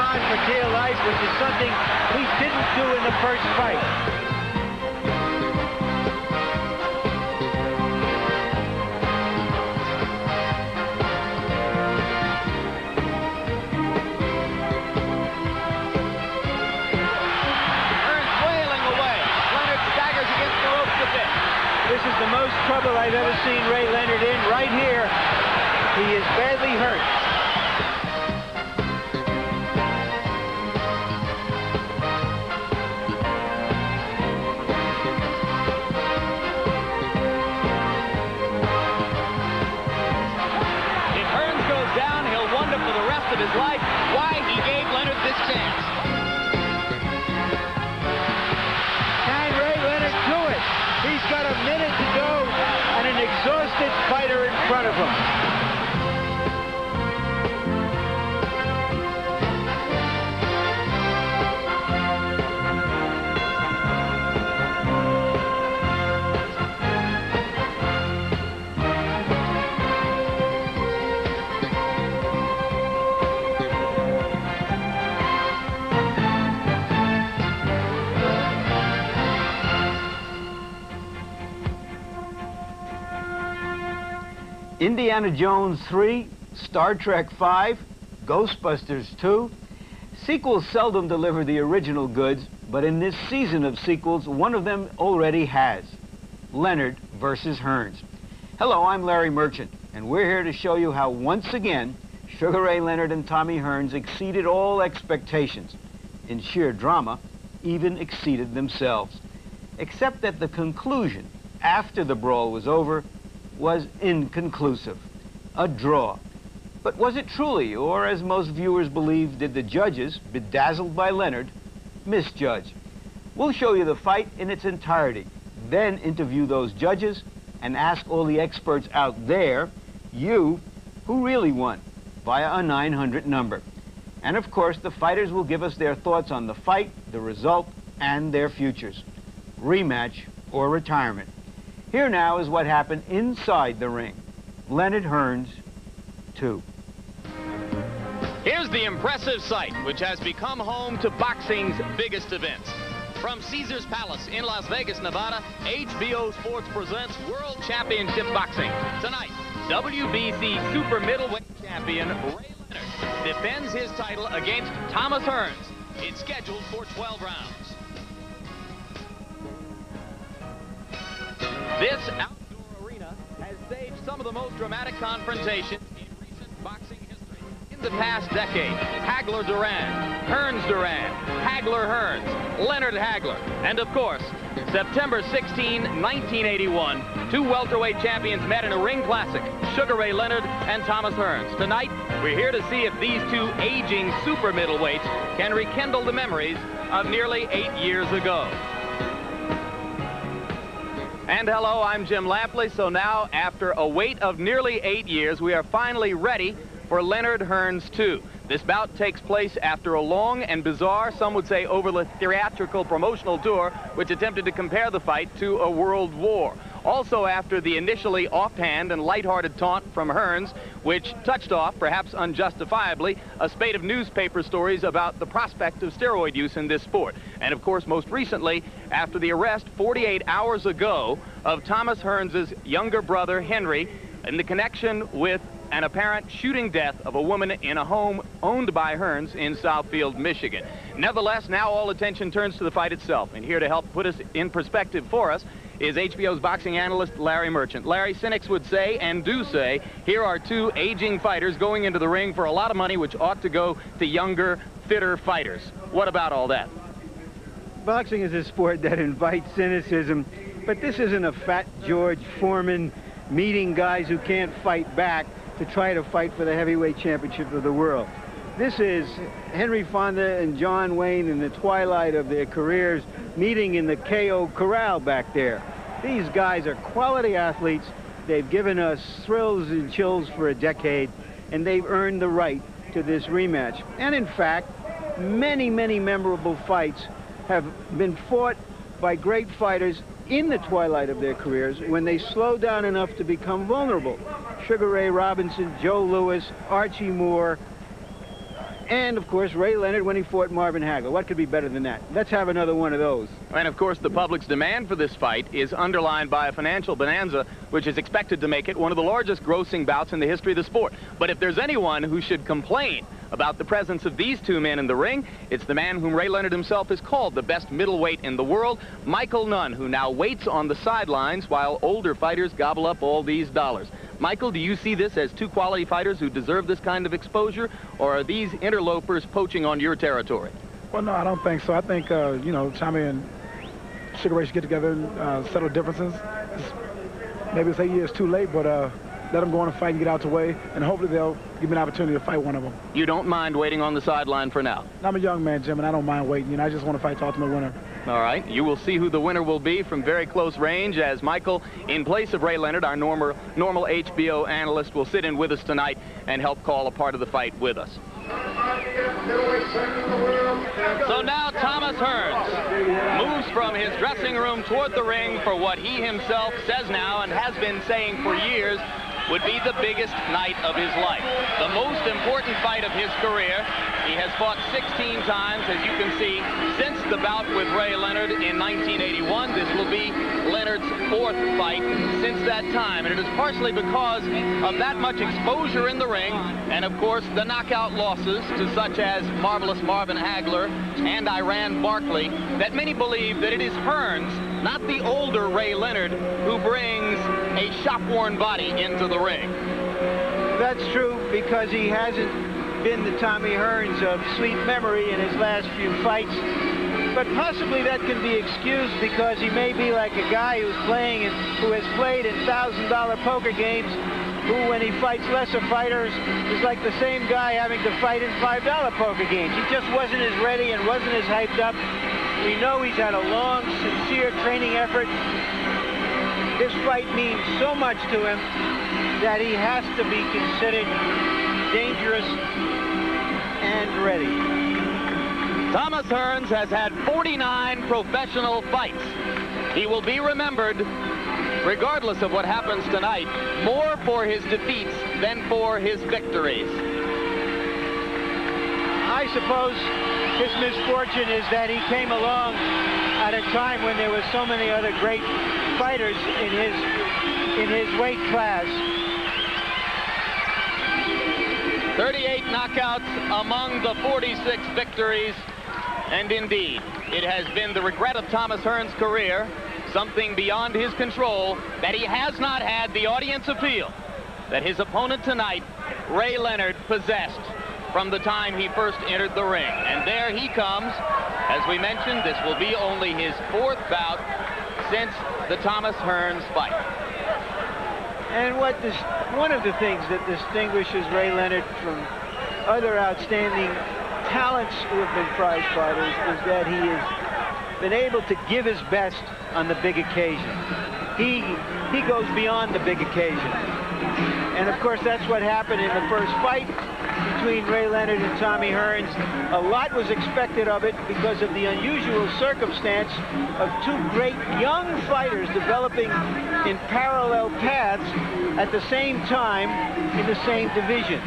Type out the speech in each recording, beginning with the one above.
on for dear life, which is something he didn't do in the first fight. This is the most trouble I've ever seen Ray Leonard in. Right here, he is badly hurt. If Hearns goes down, he'll wonder for the rest of his life why he gave Leonard this chance. He's got a minute to go and an exhausted fighter in front of him. Indiana Jones 3, Star Trek 5, Ghostbusters 2. Sequels seldom deliver the original goods, but in this season of sequels, one of them already has. Leonard versus Hearns. Hello, I'm Larry Merchant, and we're here to show you how once again, Sugar Ray Leonard and Tommy Hearns exceeded all expectations. In sheer drama, even exceeded themselves. Except that the conclusion, after the brawl was over, was inconclusive. A draw. But was it truly, or as most viewers believe, did the judges, bedazzled by Leonard, misjudge? We'll show you the fight in its entirety, then interview those judges and ask all the experts out there, you, who really won, via a 900 number. And of course, the fighters will give us their thoughts on the fight, the result, and their futures. Rematch or retirement. Here now is what happened inside the ring. Leonard Hearns, 2. Here's the impressive sight, which has become home to boxing's biggest events. From Caesars Palace in Las Vegas, Nevada, HBO Sports presents World Championship Boxing. Tonight, WBC Super Middleweight Champion Ray Leonard defends his title against Thomas Hearns. It's scheduled for 12 rounds. This outdoor arena has staged some of the most dramatic confrontations in recent boxing history. In the past decade, Hagler-Duran, Hearns-Duran, Hagler-Hearns, Leonard-Hagler, and of course, September 16, 1981, two welterweight champions met in a ring classic, Sugar Ray Leonard and Thomas Hearns. Tonight, we're here to see if these two aging super middleweights can rekindle the memories of nearly 8 years ago. And hello, I'm Jim Lampley. So now, after a wait of nearly 8 years, we are finally ready for Leonard Hearns 2. This bout takes place after a long and bizarre, some would say overly theatrical promotional tour, which attempted to compare the fight to a world war. Also after the initially offhand and lighthearted taunt from Hearns, which touched off, perhaps unjustifiably, a spate of newspaper stories about the prospect of steroid use in this sport. And of course, most recently, after the arrest 48 hours ago of Thomas Hearns' younger brother, Henry, in the connection with an apparent shooting death of a woman in a home owned by Hearns in Southfield, Michigan. Nevertheless, now all attention turns to the fight itself. And here to help put us in perspective for us is HBO's boxing analyst, Larry Merchant. Larry, cynics would say, and do say, here are two aging fighters going into the ring for a lot of money, which ought to go to younger, fitter fighters. What about all that? Boxing is a sport that invites cynicism, but this isn't a fat George Foreman meeting guys who can't fight back to try to fight for the heavyweight championship of the world. This is Henry Fonda and John Wayne in the twilight of their careers meeting in the KO Corral back there. These guys are quality athletes. They've given us thrills and chills for a decade, and they've earned the right to this rematch. And in fact, many, many memorable fights have been fought by great fighters in the twilight of their careers when they slowed down enough to become vulnerable. Sugar Ray Robinson, Joe Louis, Archie Moore, And, of course, Ray Leonard when he fought Marvin Hagler. What could be better than that? Let's have another one of those. And, of course, the public's demand for this fight is underlined by a financial bonanza, which is expected to make it one of the largest grossing bouts in the history of the sport. But if there's anyone who should complain about the presence of these two men in the ring, it's the man whom Ray Leonard himself has called the best middleweight in the world, Michael Nunn, who now waits on the sidelines while older fighters gobble up all these dollars. Michael, do you see this as two quality fighters who deserve this kind of exposure, or are these interlopers poaching on your territory? Well, no, I don't think so. I think, you know, Tommy and Sugar Ray should get together and settle differences. Maybe it's 8 years too late, but let them go on and fight and get out the way, and hopefully they'll give me an opportunity to fight one of them. You don't mind waiting on the sideline for now? I'm a young man, Jim, and I don't mind waiting. You know, I just want to fight the ultimate winner. All right. You will see who the winner will be from very close range as Michael, in place of Ray Leonard, our normal HBO analyst, will sit in with us tonight and help call a part of the fight with us. So now Thomas Hearns moves from his dressing room toward the ring for what he himself says now and has been saying for years would be the biggest night of his life. The most important fight of his career. He has fought 16 times, as you can see, since the bout with Ray Leonard in 1981. This will be Leonard's fourth fight since that time, and it is partially because of that much exposure in the ring, and of course the knockout losses to such as marvelous Marvin Hagler and Iran Barkley, that many believe that it is Hearns, not the older Ray Leonard, who brings a shop-worn body into the ring. That's true, because he hasn't been the Tommy Hearns of sweet memory in his last few fights. But possibly that can be excused because he may be like a guy who has played in $1,000 poker games, who, when he fights lesser fighters, is like the same guy having to fight in $5 poker games. He just wasn't as ready and wasn't as hyped up. We know he's had a long, sincere training effort. This fight means so much to him that he has to be considered dangerous and ready. Thomas Hearns has had 49 professional fights. He will be remembered, regardless of what happens tonight, more for his defeats than for his victories. I suppose his misfortune is that he came along at a time when there were so many other great fighters in his weight class. 38 knockouts among the 46 victories, and indeed, it has been the regret of Thomas Hearns' career, something beyond his control, that he has not had the audience appeal that his opponent tonight, Ray Leonard, possessed from the time he first entered the ring. And there he comes. As we mentioned, this will be only his fourth bout since the Thomas Hearns fight. And one of the things that distinguishes Ray Leonard from other outstanding talents who have been prize fighters is that he has been able to give his best on the big occasion. He goes beyond the big occasion. And of course, that's what happened in the first fight between Ray Leonard and Tommy Hearns. A lot was expected of it because of the unusual circumstance of two great young fighters developing in parallel paths at the same time in the same division.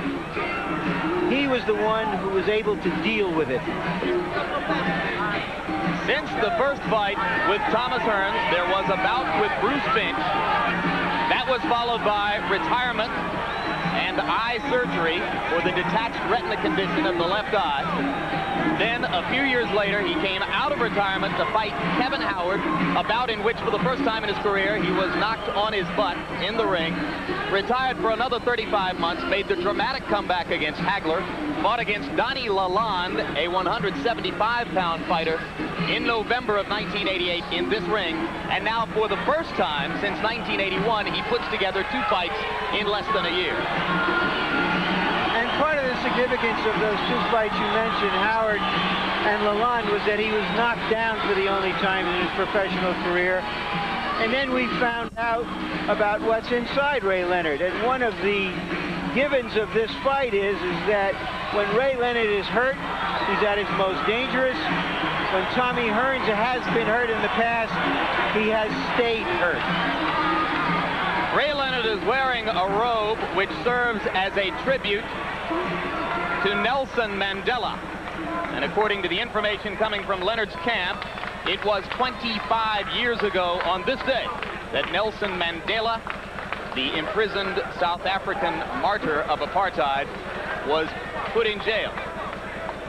He was the one who was able to deal with it. Since the first fight with Thomas Hearns, there was a bout with Bruce Finch. That was followed by retirement and eye surgery for the detached retina condition of the left eye. Then, a few years later, he came out of retirement to fight Kevin Howard, a bout in which, for the first time in his career, he was knocked on his butt in the ring. Retired for another 35 months, made the dramatic comeback against Hagler, fought against Donnie Lalonde, a 175-pound fighter, in November of 1988 in this ring. And now, for the first time since 1981, he puts together two fights in less than a year. And part of the significance of those two fights you mentioned, Howard and Lalonde, was that he was knocked down for the only time in his professional career. And then we found out about what's inside Ray Leonard. And one of the givens of this fight is that when Ray Leonard is hurt, he's at his most dangerous. When Tommy Hearns has been hurt in the past, he has stayed hurt. Ray Leonard is wearing a robe which serves as a tribute to Nelson Mandela. And according to the information coming from Leonard's camp, it was 25 years ago on this day that Nelson Mandela, the imprisoned South African martyr of apartheid, was put in jail.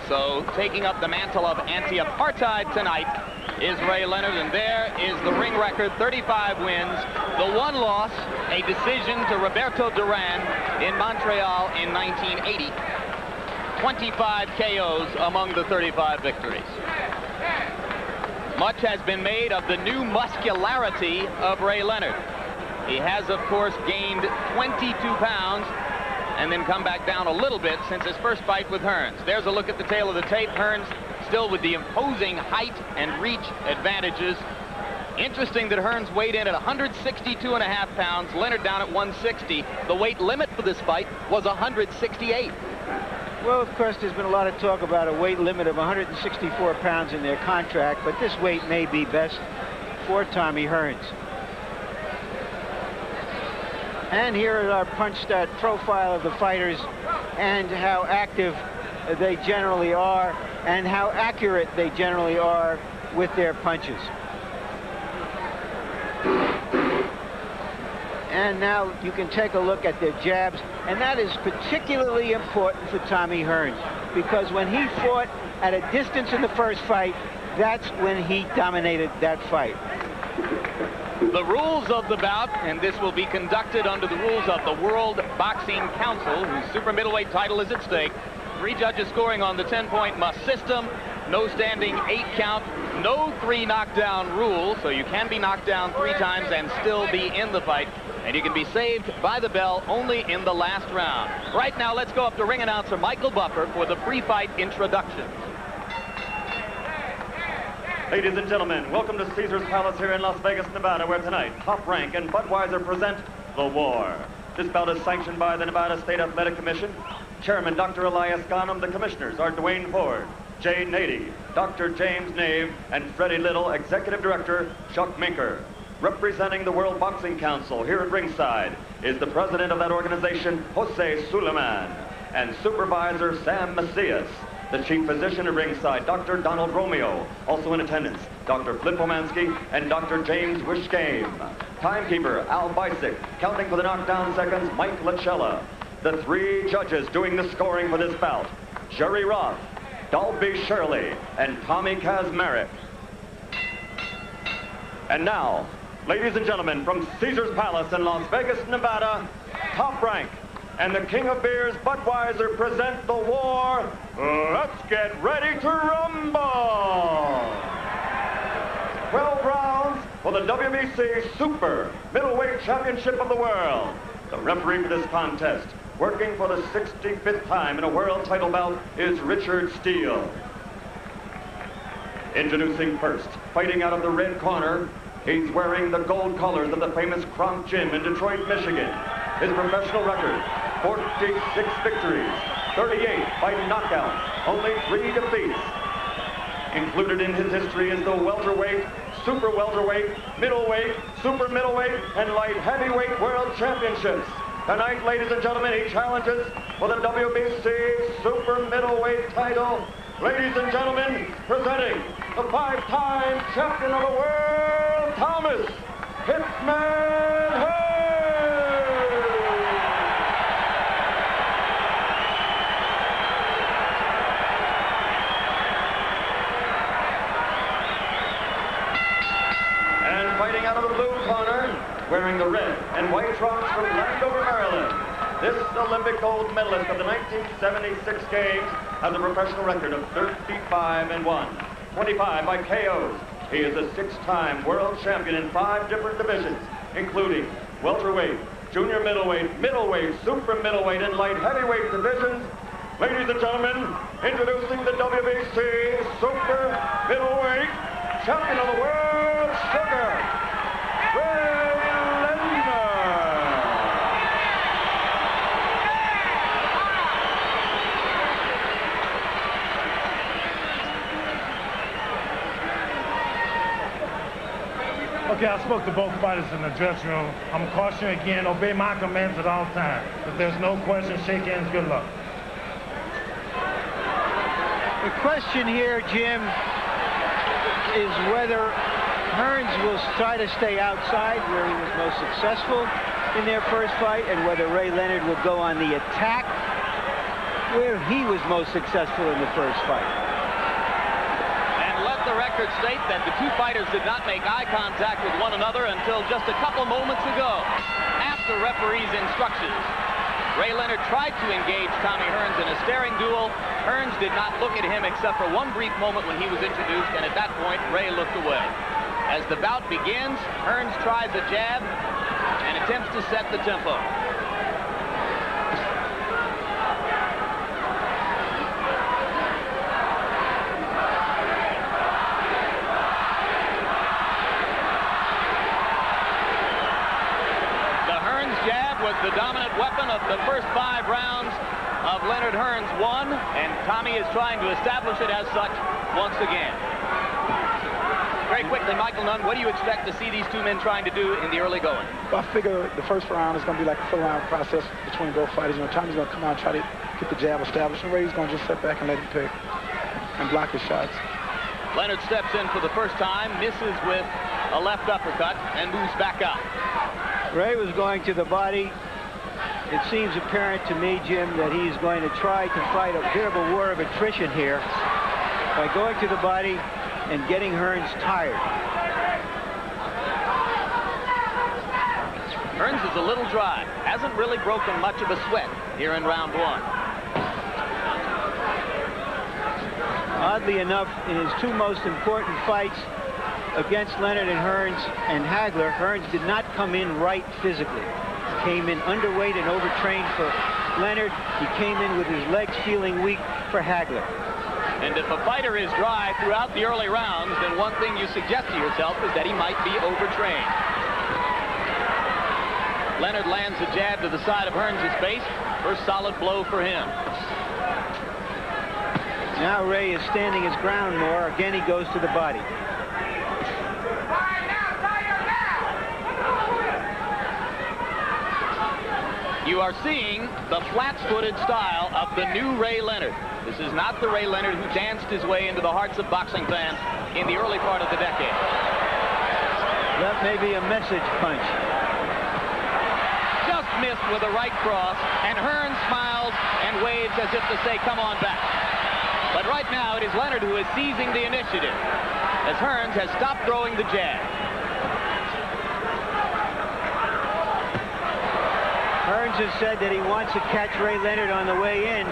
So taking up the mantle of anti-apartheid tonight is Ray Leonard, and there is the ring record, 35 wins. The one loss, a decision to Roberto Duran in Montreal in 1980. 25 KOs among the 35 victories. Much has been made of the new muscularity of Ray Leonard. He has, of course, gained 22 pounds and then come back down a little bit since his first fight with Hearns. There's a look at the tail of the tape. Hearns still with the imposing height and reach advantages. Interesting that Hearns weighed in at 162.5 pounds, Leonard down at 160. The weight limit for this fight was 168. Well, of course, there's been a lot of talk about a weight limit of 164 pounds in their contract, but this weight may be best for Tommy Hearns. And here is our punch stat profile of the fighters and how active they generally are and how accurate they generally are with their punches. And now you can take a look at their jabs, and that is particularly important for Tommy Hearns, because when he fought at a distance in the first fight, that's when he dominated that fight. The rules of the bout, and this will be conducted under the rules of the World Boxing Council, whose super middleweight title is at stake. 3 judges scoring on the 10-point must system, no standing 8 count, no 3 knockdown rule, so you can be knocked down 3 times and still be in the fight, and you can be saved by the bell only in the last round. Right now, let's go up to ring announcer Michael Buffer for the pre-fight introduction. Ladies and gentlemen, welcome to Caesar's Palace here in Las Vegas, Nevada, where tonight Top Rank and Budweiser present The War. This bout is sanctioned by the Nevada State Athletic Commission. Chairman Dr. Elias Ghanem. The commissioners are Dwayne Ford, Jay Nady, Dr. James Nave, and Freddie Little, Executive Director Chuck Minker. Representing the World Boxing Council here at ringside is the president of that organization, Jose Suleiman, and supervisor Sam Macias. The chief physician at ringside, Dr. Donald Romeo. Also in attendance, Dr. Flip Omansky and Dr. James Wishgame. Timekeeper, Al Bisick. Counting for the knockdown seconds, Mike Lachella. The 3 judges doing the scoring for this bout, Jerry Roth, Dalby Shirley, and Tommy Kazmarek. And now, ladies and gentlemen, from Caesar's Palace in Las Vegas, Nevada, Top Rank and the King of Beers, Budweiser, present The War. Let's get ready to rumble! 12 rounds for the WBC Super Middleweight Championship of the World. The referee for this contest, working for the 65th time in a world title bout, is Richard Steele. Introducing first, fighting out of the red corner, he's wearing the gold colors of the famous Kronk Gym in Detroit, Michigan. His professional record, 46 victories, 38 by knockout, only 3 defeats. Included in his history is the welterweight, super welterweight, middleweight, super middleweight, and light heavyweight world championships. Tonight, ladies and gentlemen, he challenges for the WBC super middleweight title. Ladies and gentlemen, presenting the 5-time champion of the world, Thomas Hitman Hearns. And fighting out of the blue corner, wearing the red and white trunks from Landover, Maryland, this Olympic gold medalist of the 1976 Games has a professional record of 35-1, 25 by KOs. He is a 6-time world champion in 5 different divisions, including welterweight, junior middleweight, middleweight, super middleweight, and light heavyweight divisions. Ladies and gentlemen, introducing the WBC super middleweight champion of the world, Sugar Ray Leonard. Okay, I spoke to both fighters in the dressing room. I'm cautioning again, obey my commands at all times. If there's no question, shake hands, good luck. The question here, Jim, is whether Hearns will try to stay outside where he was most successful in their first fight, and whether Ray Leonard will go on the attack where he was most successful in the first fight. And let the record state that the two fighters did not make eye contact with one another until just a couple moments ago, after referee's instructions. Ray Leonard tried to engage Tommy Hearns in a staring duel. Hearns did not look at him except for one brief moment when he was introduced, and at that point, Ray looked away. As the bout begins, Hearns tries a jab and attempts to set the tempo. Was the dominant weapon of the first 5 rounds of Leonard Hearns 1, and Tommy is trying to establish it as such once again. Very quickly, Michael Nunn, what do you expect to see these two men trying to do in the early going? Well, I figure the first round is going to be like a full-round process between both fighters. You know, Tommy's going to come out and try to get the jab established, and Ray's going to just sit back and let him pick and block his shots. Leonard steps in for the first time, misses with a left uppercut, and moves back out. Ray was going to the body. It seems apparent to me, Jim, that he's going to try to fight a bit of a war of attrition here by going to the body and getting Hearns tired. Hearns is a little dry. Hasn't really broken much of a sweat here in round 1. Oddly enough, in his 2 most important fights against Leonard and Hearns and Hagler, Hearns did not come in right physically. He came in underweight and overtrained for Leonard. He came in with his legs feeling weak for Hagler. And if a fighter is dry throughout the early rounds, then one thing you suggest to yourself is that he might be overtrained. Leonard lands a jab to the side of Hearns' face. First solid blow for him. Now Ray is standing his ground more. Again, he goes to the body. You are seeing the flat-footed style of the new Ray Leonard. This is not the Ray Leonard who danced his way into the hearts of boxing fans in the early part of the decade. That may be a message punch. Just missed with a right cross, and Hearns smiles and waves as if to say, come on back. But right now, it is Leonard who is seizing the initiative, as Hearns has stopped throwing the jab. Hearns has said that he wants to catch Ray Leonard on the way in,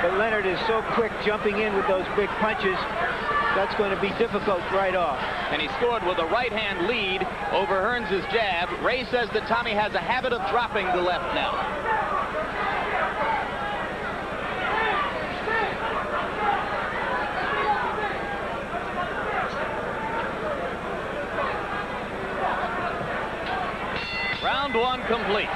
but Leonard is so quick jumping in with those big punches, that's going to be difficult right off. And he scored with a right-hand lead over Hearns' jab. Ray says that Tommy has a habit of dropping the left now. Round 1 complete.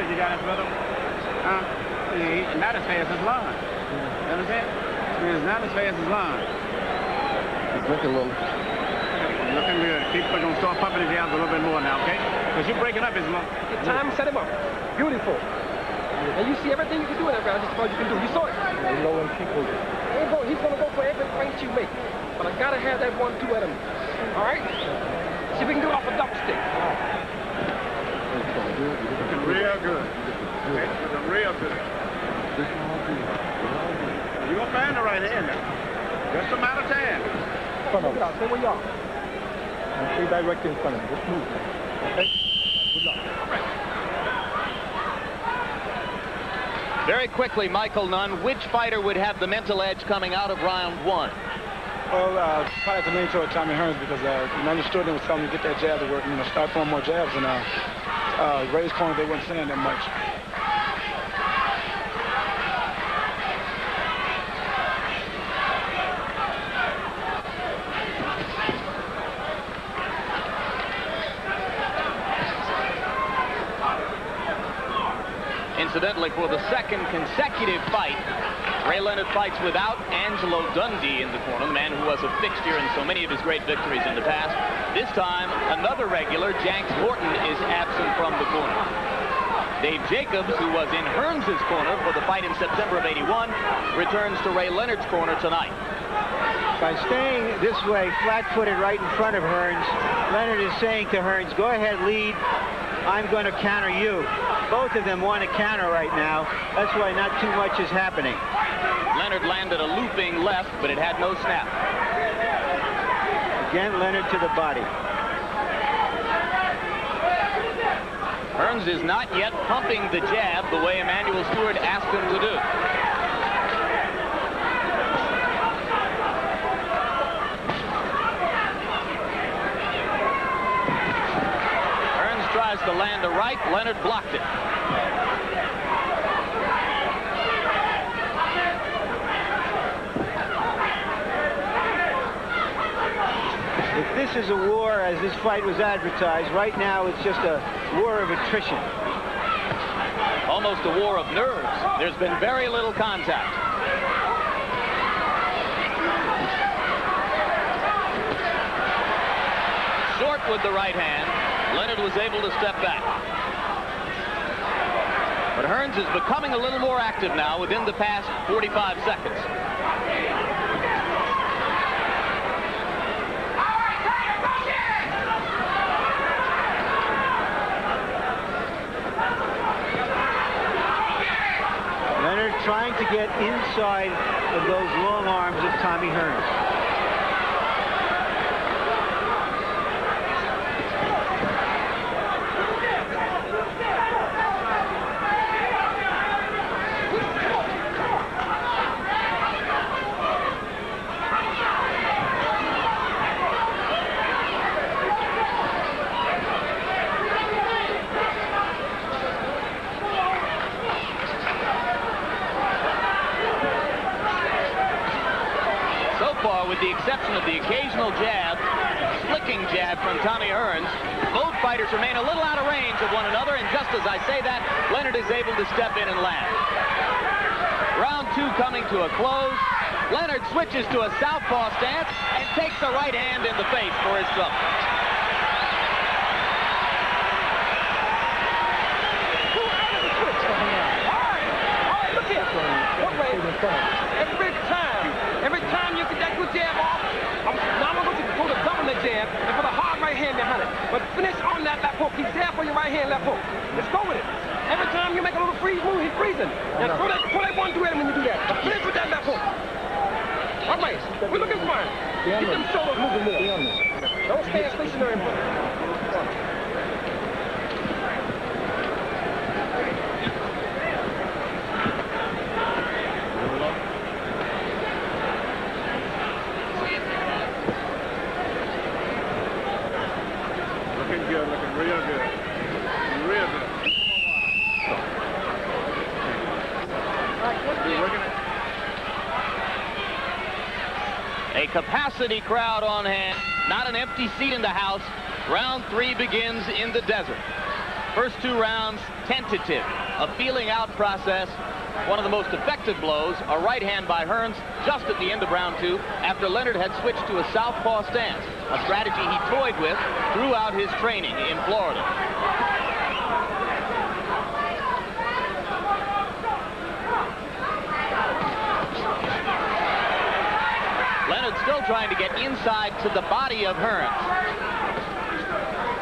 You got it, brother? Not as fast as Lon. You understand? It's not as fast as Lon. He's looking a little. Looking good. People are going to start pumping his jabs a little bit more now, okay? Because you're breaking up his long. Good time, set him up. Beautiful. And you see everything you can do in that round, just about you can do. You saw it. Low-end people. He's going to go for every point you make. But I got to have that 1-2 at him. All right? See if we can do it off a double stick. Looking real good. Looking real good. You're going to find the right hand now. Just a matter of time. Come on. Stay where you are. And stay directly in front of him. Just move. Okay? Good luck. All right. Very quickly, Michael Nunn, which fighter would have the mental edge coming out of round 1? Well, probably have to lean toward Tommy Hearns because I understood him was telling me to get that jab to work, and start throwing more jabs. And Ray's corner, they weren't saying that much. Incidentally, for the second consecutive fight, Ray Leonard fights without Angelo Dundee in the corner, the man who was a fixture in so many of his great victories in the past. This time, another regular, Janks Morton, is absent from the corner. Dave Jacobs, who was in Hearns' corner for the fight in September of '81, returns to Ray Leonard's corner tonight. By staying this way, flat-footed right in front of Hearns, Leonard is saying to Hearns, go ahead, lead. I'm going to counter you. Both of them want to counter right now. That's why not too much is happening. Leonard landed a looping left, but it had no snap. Again, Leonard to the body. Hearns is not yet pumping the jab the way Emanuel Stewart asked him to do. Hearns tries to land a right. Leonard blocked it. If this is a war, as this fight was advertised, right now it's just a war of attrition. Almost a war of nerves. There's been very little contact. Short with the right hand. Leonard was able to step back. But Hearns is becoming a little more active now within the past 45 seconds. Leonard trying to get inside of those long arms of Tommy Hearns. With the exception of the occasional jab, flicking jab from Tommy Hearns, both fighters remain a little out of range of one another, and just as I say that, Leonard is able to step in and land. Round 2 coming to a close. Leonard switches to a southpaw stance and takes a right hand in the face for his trouble. Every time you get that good jab off, now I'm going to go to double the jab and put a hard right hand behind it. But finish on that left hook. He's there for your right hand left hook. Let's go with it. Every time you make a little freeze move, he's freezing. Now throw that one to him when you do that. But finish with that left hook. All right, we're looking fine. Get them shoulders moving more. Don't stand stationary. Looking real good. Real good. A capacity crowd on hand, not an empty seat in the house. Round 3 begins in the desert. First 2 rounds, tentative, a feeling out process. One of the most effective blows, a right hand by Hearns just at the end of round 2 after Leonard had switched to a southpaw stance, a strategy he toyed with throughout his training in Florida. Leonard still trying to get inside to the body of Hearns.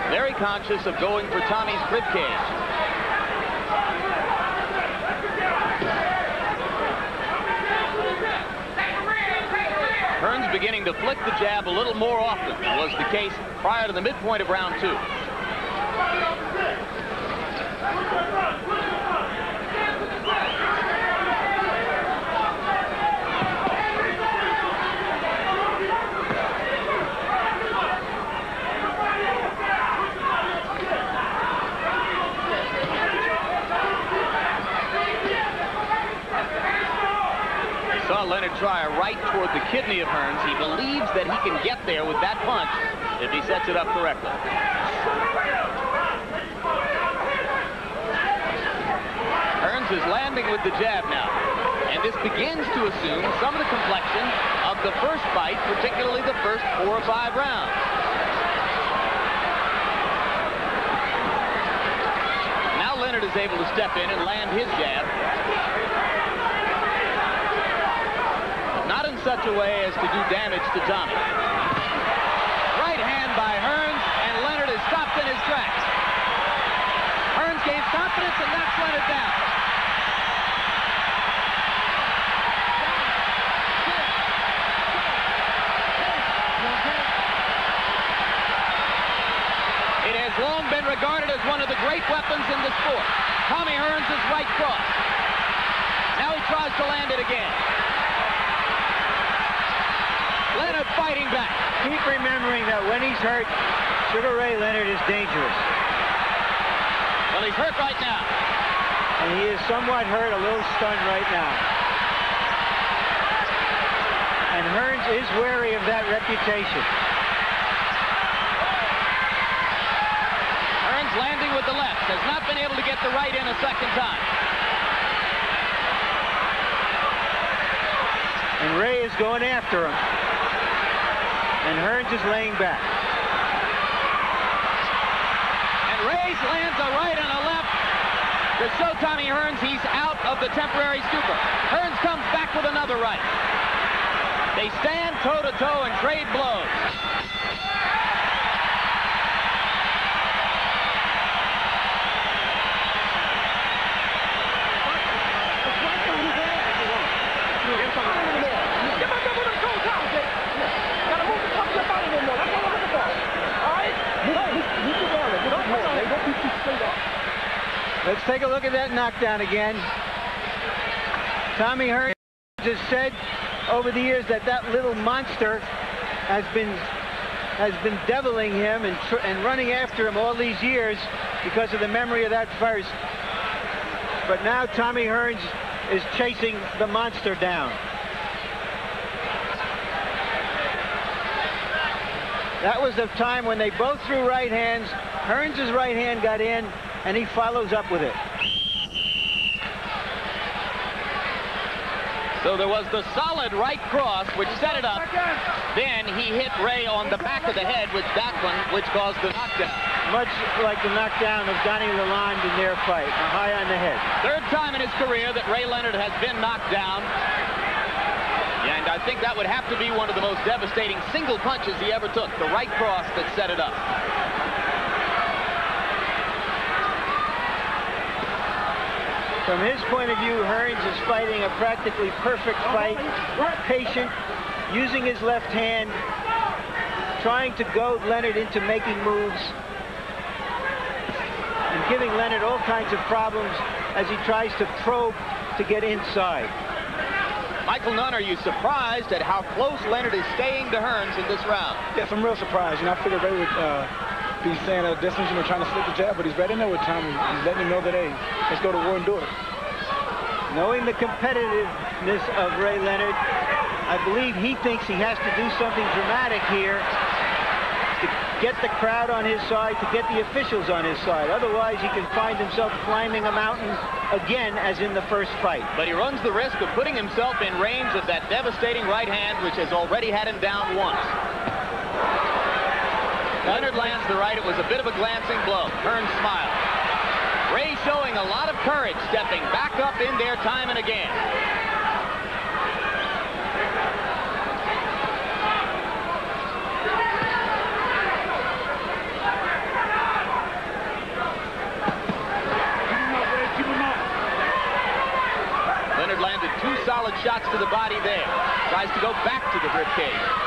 Very conscious of going for Tommy's ribcage. Hearns beginning to flick the jab a little more often was the case prior to the midpoint of round 2. Leonard try a right toward the kidney of Hearns. He believes that he can get there with that punch if he sets it up correctly. Hearns is landing with the jab now, and this begins to assume some of the complexion of the first fight, particularly the first 4 or 5 rounds. Now Leonard is is able to step in and land his jab. But not in such a way as to do damage to Tommy. Right hand by Hearns, and Leonard is stopped in his tracks. Hearns gains confidence and knocks Leonard down. It has long been regarded as one of the great weapons in the sport. Tommy Hearns' right cross. Now he tries to land it again. Leonard fighting back. Keep remembering that when he's hurt, Sugar Ray Leonard is dangerous. Well, he's hurt right now. And he is somewhat hurt, a little stunned right now. And Hearns is wary of that reputation. Hearns landing with the left. Has not been able to get the right in a second time. And Ray is going after him. And Hearns is laying back. And Ray lands a right and a left to show Tommy Hearns he's out of the temporary stupor. Hearns comes back with another right. They stand toe-to-toe and trade blows. Let's take a look at that knockdown again. Tommy Hearns has said over the years that that little monster has been deviling him and running after him all these years because of the memory of that first. But now Tommy Hearns is chasing the monster down. That was the time when they both threw right hands. Hearns' right hand got in, and he follows up with it. So there was the solid right cross, which set it up. Then he hit Ray on the back of the head with that one, which caused the knockdown. Much like the knockdown of Donnie Lalonde in their fight, a high on the head. Third time in his career that Ray Leonard has been knocked down. And I think that would have to be one of the most devastating single punches he ever took, the right cross that set it up. From his point of view, Hearns is fighting a practically perfect fight, patient, using his left hand, trying to goad Leonard into making moves, and giving Leonard all kinds of problems as he tries to probe to get inside. Michael Nunn, are you surprised at how close Leonard is staying to Hearns in this round? Yes, I'm real surprised. I figured Ray would be saying a distance, trying to slip the jab, but he's right in there with Tommy. He's letting him know that, hey, let's go to war and do it. Knowing the competitiveness of Ray Leonard, I believe he thinks he has to do something dramatic here to get the crowd on his side, to get the officials on his side. Otherwise, he can find himself climbing a mountain again, as in the first fight. But he runs the risk of putting himself in range of that devastating right hand, which has already had him down once. Leonard lands the right. It was a bit of a glancing blow. Hearns smiled. Ray showing a lot of courage, stepping back up in there time and again. Leonard landed 2 solid shots to the body there. Tries to go back to the ribcage.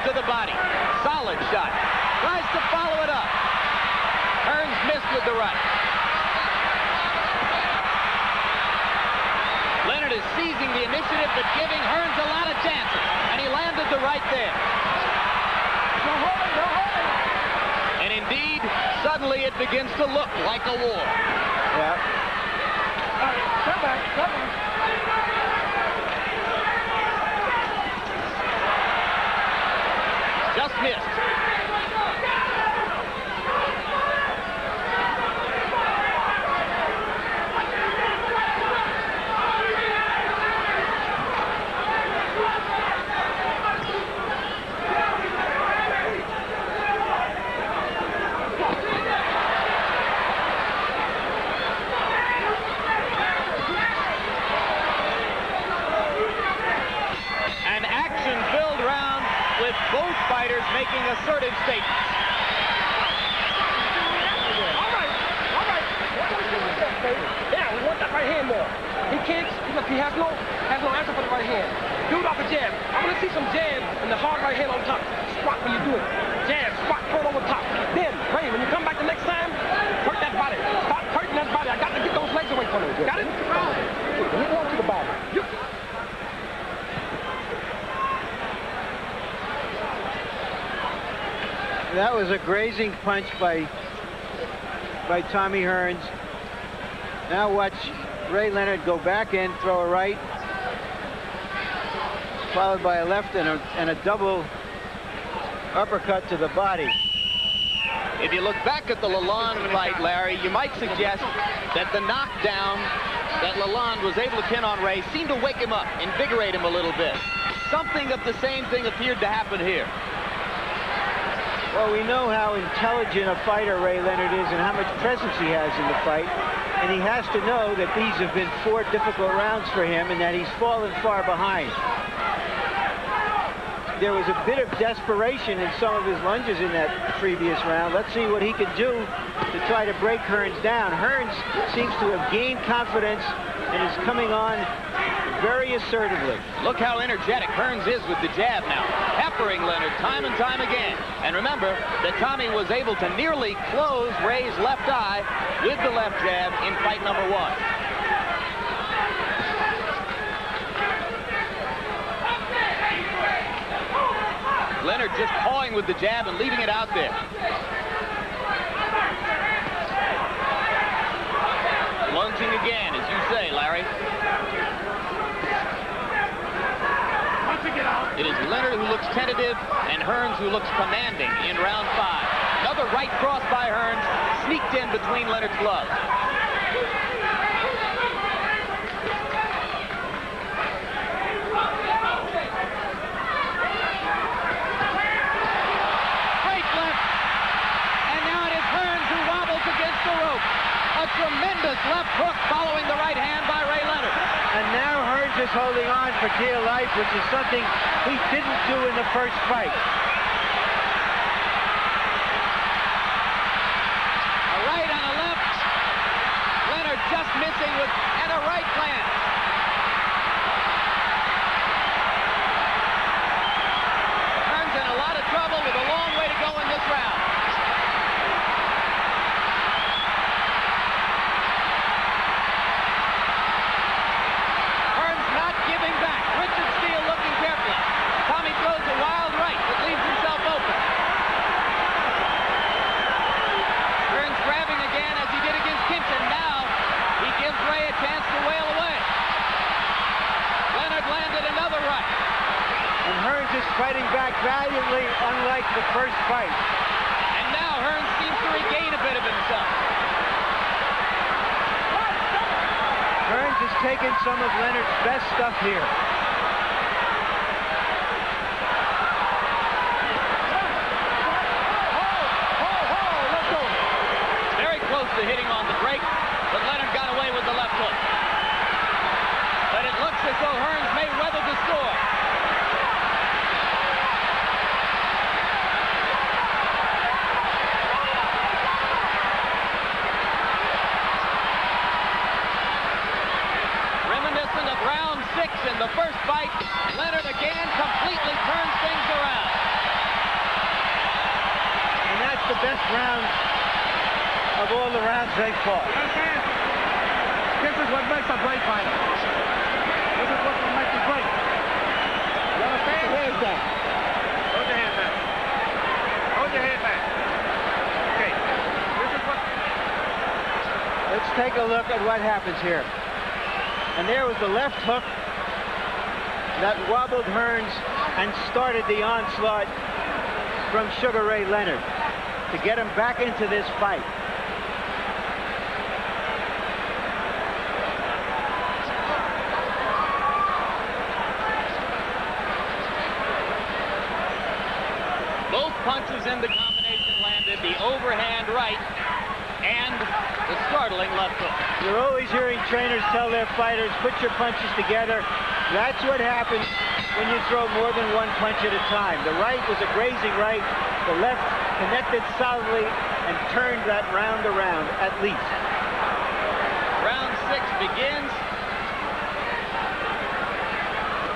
To the body. Solid shot. Tries to follow it up. Hearns missed with the right. Leonard is seizing the initiative, but giving Hearns a lot of chances. And he landed the right there. And indeed, suddenly it begins to look like a war. Yeah. All right, come back, come on. Just missed. Both fighters making assertive statements. All right. Yeah, we want that right hand more. He can't, look, he has no answer for the right hand. Do it off the jab. I want to see some jab and the hard right hand on top. Squat when you do it. Jab, squat, throw it over top. Then, Ray, when you come back the next time, hurt that body. Start hurting that body. I got to get those legs away from him. Got it? Hit on to the body. That was a grazing punch by Tommy Hearns. Now watch Ray Leonard go back in, throw a right, followed by a left and a double uppercut to the body. If you look back at the Lalonde fight, Larry, you might suggest that the knockdown that Lalonde was able to pin on Ray seemed to wake him up, invigorate him a little bit. Something of the same thing appeared to happen here. Well, we know how intelligent a fighter Ray Leonard is and how much presence he has in the fight. And he has to know that these have been 4 difficult rounds for him and that he's fallen far behind. There was a bit of desperation in some of his lunges in that previous round. Let's see what he can do to try to break Hearns down. Hearns seems to have gained confidence and is coming on very assertively. Look how energetic Hearns is with the jab now, peppering Leonard time and time again. And remember that Tommy was able to nearly close Ray's left eye with the left jab in fight number 1. Leonard just pawing with the jab and leaving it out there. Lunging again, as you say, Larry. It is Leonard who looks tentative and Hearns who looks commanding in round 5. Another right cross by Hearns, sneaked in between Leonard's gloves. Tremendous left hook following the right hand by Ray Leonard. And now Hearns is holding on for dear life, which is something he didn't do in the first fight. A right and a left. Leonard just missing with and a right land. Hearns in a lot of trouble with a long way to go in this round. Fighting back valiantly, unlike the first fight. And now Hearns seems to regain a bit of himself. Hearns has taken some of Leonard's best stuff here. Very close to hitting on the break, but Leonard got away with the left hook. But it looks as though Hearns may weather the storm. In the first fight, Leonard again completely turns things around. And that's the best round of all the rounds they fought. This is what makes a great fighter. This is what makes a great. You understand? Hands down. Hold your hand back. Hold your hand back. Okay. This is what... Let's take a look at what happens here. And there was the left hook that wobbled Hearns and started the onslaught from Sugar Ray Leonard to get him back into this fight. Both punches in the combination landed, the overhand right and the startling left hook. You're always hearing trainers tell their fighters, put your punches together. That's what happens when you throw more than one punch at a time. The right was a grazing right. The left connected solidly and turned that round around at least. Round 6 begins.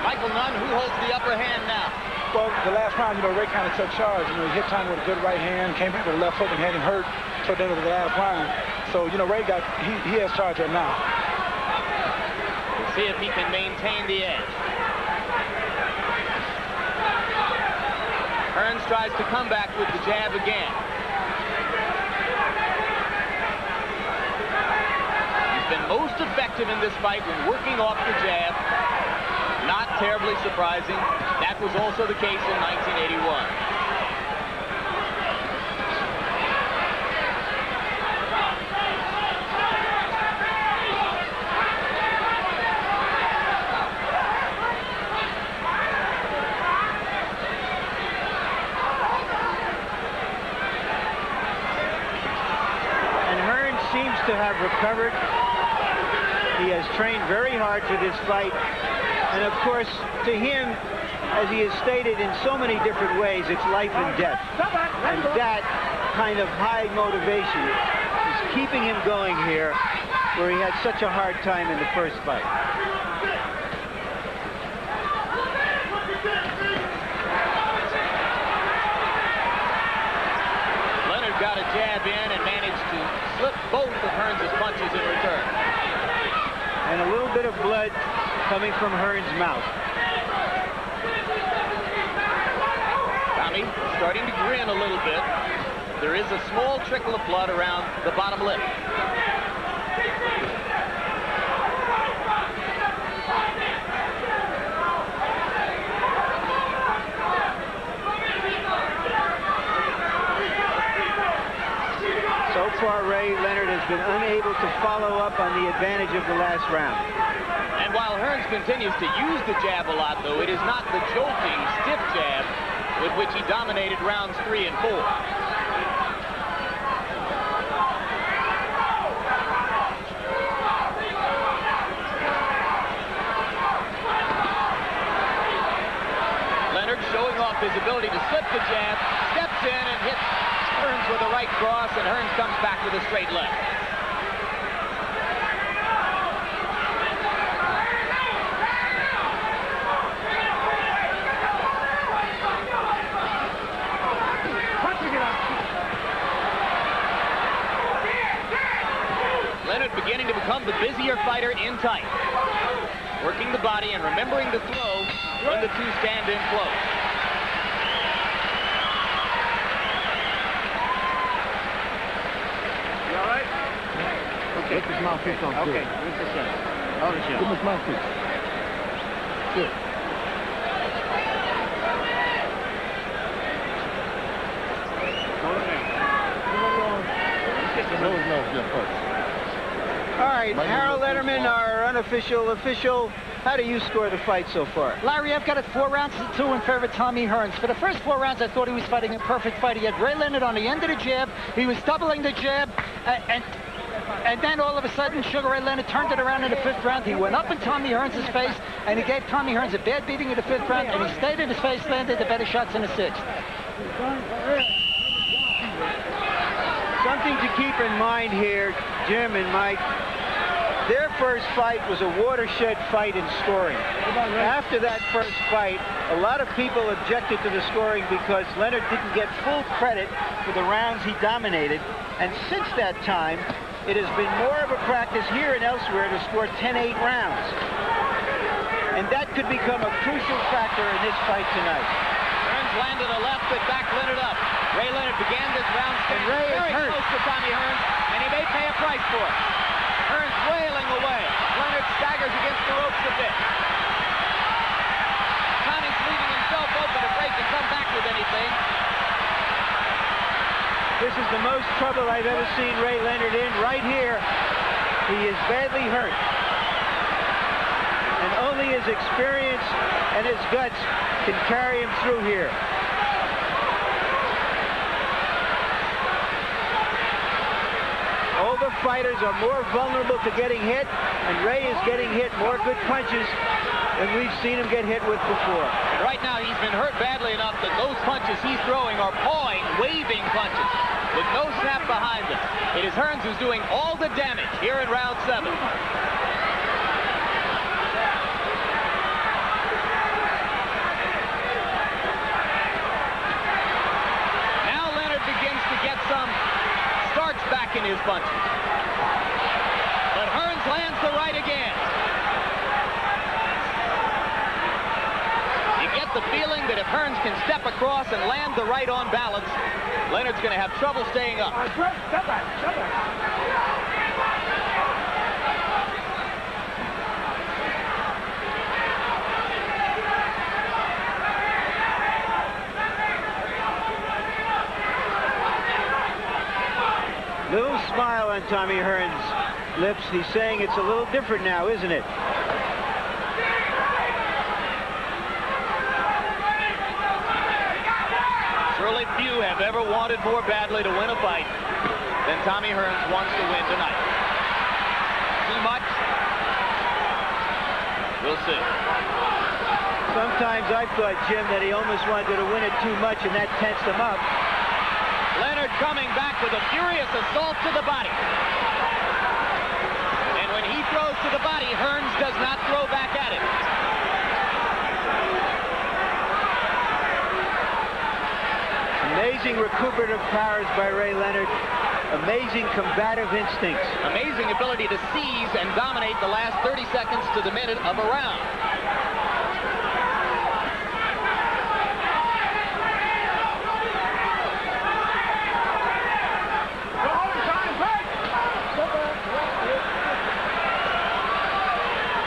Michael Nunn, who holds the upper hand now? Well, the last round, Ray kind of took charge. He hit Tommy with a good right hand, came back with a left hook and had him hurt toward the end of the last round. So, Ray he has charge right now. We'll see if he can maintain the edge. Hearns tries to come back with the jab again. He's been most effective in this fight when working off the jab. Not terribly surprising. That was also the case in 1981. And Hearns seems to have recovered. He has trained very hard for this fight. And of course, to him, as he has stated in so many different ways, it's life and death. And that kind of high motivation is keeping him going here, where he had such a hard time in the first fight. Leonard got a jab in and managed to slip both of Hearns' punches in return. And a little bit of blood coming from Hearns' mouth. Tommy starting to grin a little bit. There is a small trickle of blood around the bottom lip. So far, Leonard has been unable to follow up on the advantage of the last round. And while Hearns continues to use the jab a lot, though, it is not the jolting, stiff jab with which he dominated rounds 3 and 4. Leonard showing off his ability to slip the jab, steps in and hits Hearns with a right cross, and Hearns comes back with a straight left. Leonard beginning to become the busier fighter in tight. Working the body and remembering to throw when the two stand in close. You all right? Okay. Lift his mouthpiece off. Okay. Lift this up. Hold it, Give him his mouthpiece. Good. Hold it down. All right, Harold Letterman, our unofficial official. How do you score the fight so far? Larry, I've got it 4 rounds to 2 in favor of Tommy Hearns. For the first 4 rounds, I thought he was fighting a perfect fight. He had Ray Leonard on the end of the jab. He was doubling the jab, and then all of a sudden, Sugar Ray Leonard turned it around in the 5th round. He went up in Tommy Hearns' face, and he gave Tommy Hearns a bad beating in the 5th round, and he stayed in his face, landed the better shots in the 6th. Something to keep in mind here, Jim and Mike. Their first fight was a watershed fight in scoring. After that first fight, a lot of people objected to the scoring because Leonard didn't get full credit for the rounds he dominated. And since that time, it has been more of a practice here and elsewhere to score 10-8 rounds. And that could become a crucial factor in this fight tonight. Hearns landed a left that backed Leonard up. Ray Leonard began this round Ray is very hurt. close to Tommy Hearns, and he may pay a price for it. Hearns wailing away. Leonard staggers against the ropes a bit. Tommy's leaving himself open if Ray can come back with anything. This is the most trouble I've ever seen Ray Leonard in right here. He is badly hurt. And only his experience and his guts can carry him through here. All the fighters are more vulnerable to getting hit, and Ray is getting hit more good punches than we've seen him get hit with before. Right now, he's been hurt badly enough that those punches he's throwing are pawing, waving punches with no snap behind them. It is Hearns who's doing all the damage here in round 7. Now Leonard begins to get some starch back in his punches. But Hearns lands the right again. You get the feeling that if Hearns can step across and land the right on balance, Leonard's going to have trouble staying up. Little smile on Tommy Hearns' lips. He's saying it's a little different now, isn't it? Surely few have ever wanted more badly to win a fight than Tommy Hearns wants to win tonight. Too much? We'll see. Sometimes I've thought, Jim, that he almost wanted to win it too much, and that tensed him up. Leonard coming back with a furious assault to the body. And when he throws to the body, Hearns does not throw back at him. Amazing recuperative powers by Ray Leonard. Amazing combative instincts. Amazing ability to seize and dominate the last 30 seconds to the minute of a round.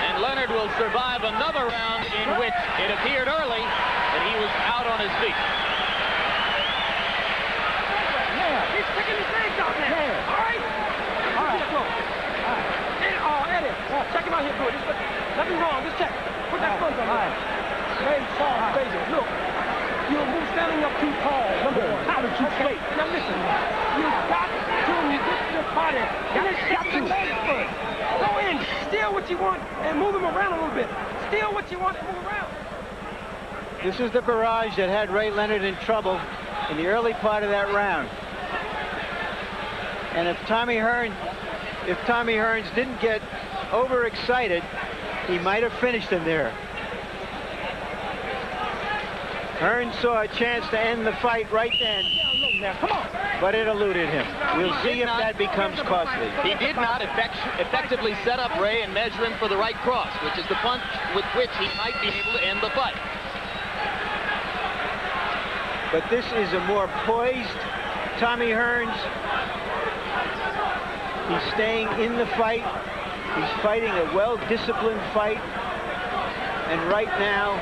And Leonard will survive another round in which it appeared early that he was out on his feet. Check him out here, good. Nothing wrong. Just check. Put that front on there. Very soft, baby. Look, you're standing up too tall. Number one. How did you straight? Now listen, you got to get your body. Got to shut your legs first. Go in, steal what you want, and move him around a little bit. Steal what you want and move around. This is the barrage that had Ray Leonard in trouble in the early part of that round. And if Tommy Hearns didn't get overexcited, he might have finished him there. Hearns saw a chance to end the fight right then, but it eluded him. We'll see if that becomes costly. He did not effectively set up Ray and measure him for the right cross, which is the punch with which he might be able to end the fight. But this is a more poised Tommy Hearns. He's staying in the fight. He's fighting a well-disciplined fight. And right now,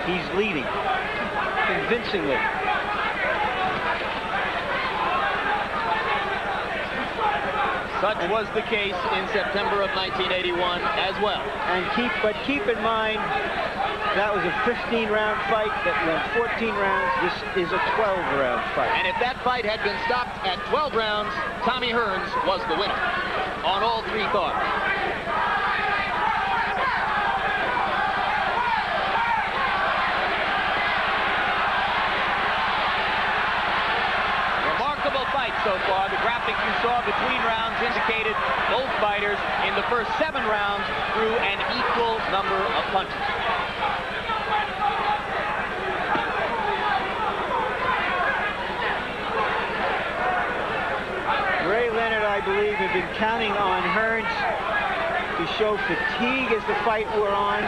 he's leading convincingly. Such was the case in September of 1981 as well. And keep in mind, that was a 15-round fight that went 14 rounds. This is a 12-round fight. And if that fight had been stopped at 12 rounds, Tommy Hearns was the winner on all 3 cards. Remarkable fight so far. The graphic you saw between rounds indicated both fighters in the first 7 rounds threw an equal number of punches. Ray Leonard, I believe, had been counting on Hearns to show fatigue as the fight wore on.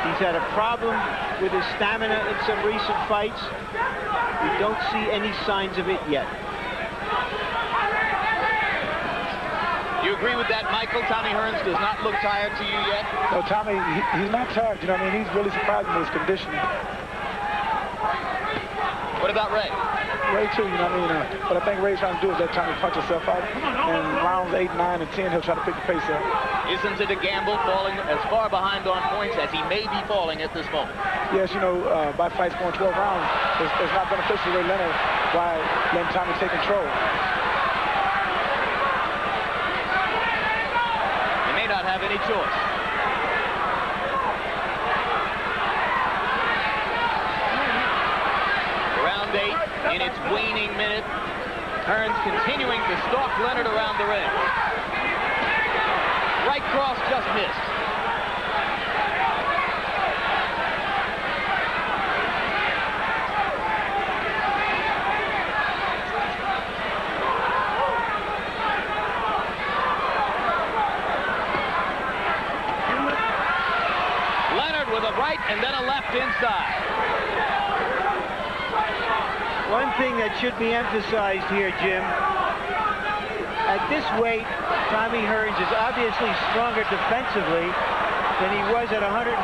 He's had a problem with his stamina in some recent fights. We don't see any signs of it yet. You agree with that, Michael? Tommy Hearns does not look tired to you yet? No, Tommy, he's not tired. You know what I mean? He's really surprised with his conditioning. What about Ray? Ray, too, you know what I mean? What I think Ray's trying to do is let Tommy punch himself out. And rounds 8, 9, and 10, he'll try to pick the pace up. Isn't it a gamble falling as far behind on points as he may be falling at this moment? Yes, you know, by fights going 12 rounds, it's not beneficial to Ray Leonard by letting Tommy take control. He may not have any choice. in its waning minute. Hearns continuing to stalk Leonard around the ring. Right cross just missed. Leonard with a right and then a left inside. One thing that should be emphasized here, Jim, at this weight, Tommy Hearns is obviously stronger defensively than he was at 145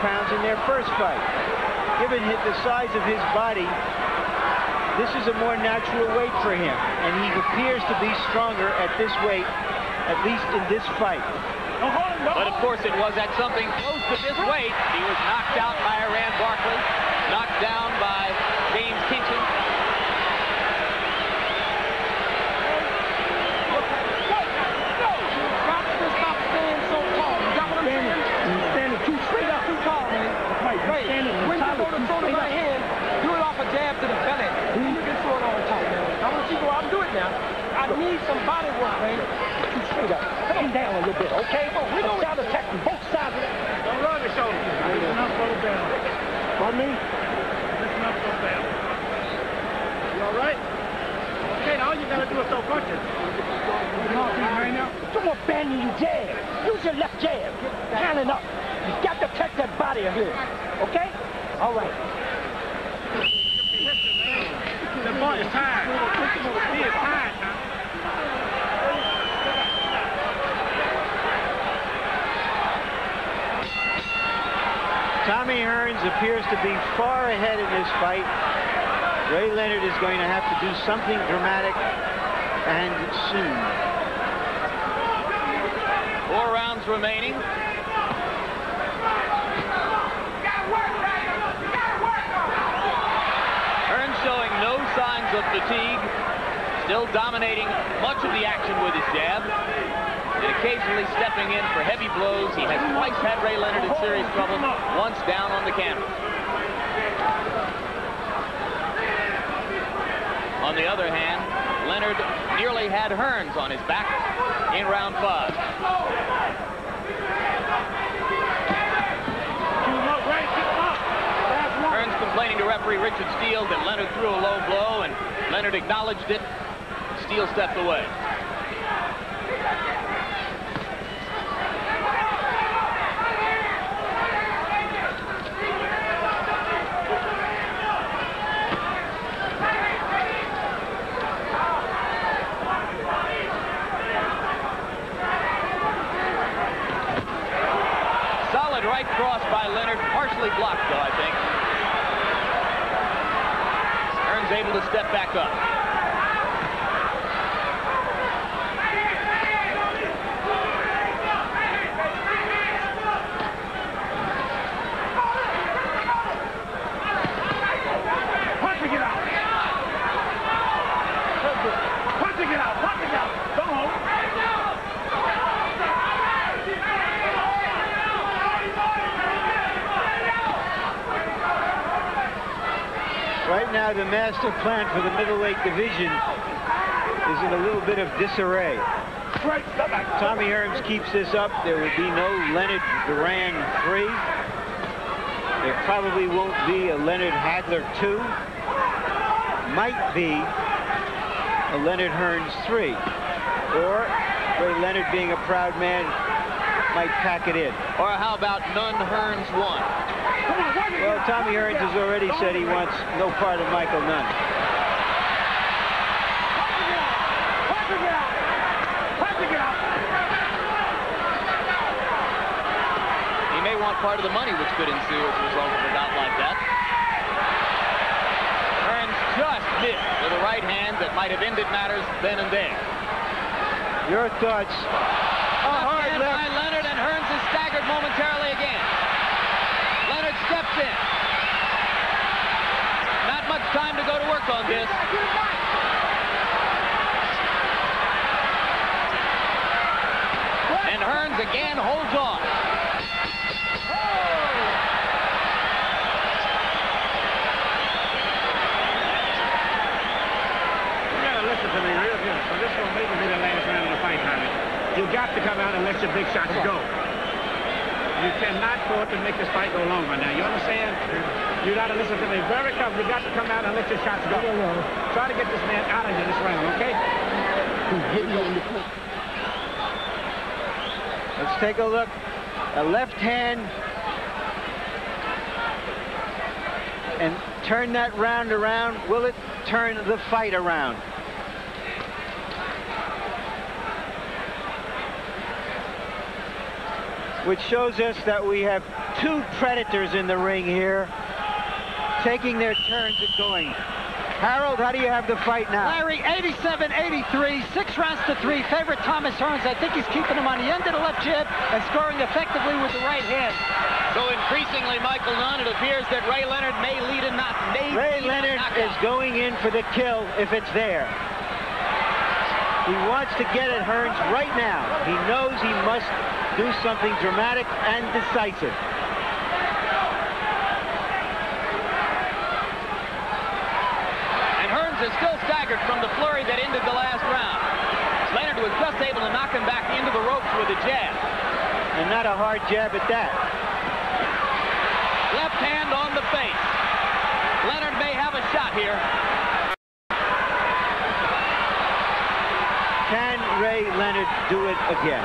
pounds in their first fight. Given the size of his body, this is a more natural weight for him, and he appears to be stronger at this weight, at least in this fight. But of course it was at something close to this weight. He was knocked out by Iran Barkley, knocked down by James Kinchin. When you go to throw the right hand, do it off a jab to the belly. You can throw it all the time, man. I want to see you go out and do it now. I need some body work, man. Too straight up. Come down a little bit, okay? We go down the tech from both sides. Don't run the shoulder. Listen up, slow down. Pardon me? Listen up, slow down. You all right? Okay, now all you gotta do is throw punches. Right now? Don't want bending your jab. Use your left jab. Handing up. You got to protect that body of his. Okay? All right. The ball is tired. He is tired now. Tommy Hearns appears to be far ahead in this fight. Ray Leonard is going to have to do something dramatic and soon. 4 rounds remaining. Hearns showing no signs of fatigue, still dominating much of the action with his jab, and occasionally stepping in for heavy blows. He has twice had Ray Leonard in serious trouble, once down on the canvas. On the other hand, Leonard nearly had Hearns on his back in round 5. Hearns complaining to referee Richard Steele that Leonard threw a low blow, and Leonard acknowledged it. Steele stepped away. Solid right cross by Leonard, partially blocked though, I think. Hearns able to step back up. Punching it out. Punching it out. Punching it out. Don't hold. Right now, the master plan for the middleweight division is in a little bit of disarray. Tommy Hearns keeps this up. There would be no Leonard Duran 3. There probably won't be a Leonard Hagler 2. Might be a Leonard Hearns 3. Or Ray Leonard, being a proud man, might pack it in. Or how about none Hearns 1? Well, Tommy Hearns has already said he wants no part of Michael Nunn. He may want part of the money which could ensue as a result of a bout like that. Hearns just missed with a right hand that might have ended matters then and there. Your thoughts? Hard left by Leonard, and Hearns is staggered momentarily again. Leonard steps in. Not much time to go to work on this. And Hearns again holds on. You got to come out and let your big shots go. You cannot afford to make this fight go longer now. You understand? You got to listen to me very carefully. You got to come out and let your shots go. Try to get this man out of here this round, okay? Let's take a look. A left hand. And turn that round around. Will it turn the fight around? Which shows us that we have two predators in the ring here, taking their turns at going. Harold, how do you have the fight now? Larry, 87-83, 6 rounds to 3. Favorite Thomas Hearns. I think he's keeping him on the end of the left jab and scoring effectively with the right hand. So increasingly, Michael Nunn, it appears that Ray Leonard may lead a knockout. Ray Leonard is going in for the kill if it's there. He wants to get at Hearns right now. He knows he must do something dramatic and decisive. And Hearns is still staggered from the flurry that ended the last round. Leonard was just able to knock him back into the ropes with a jab. And not a hard jab at that. Left hand on the face. Leonard may have a shot here. Can Ray Leonard do it again?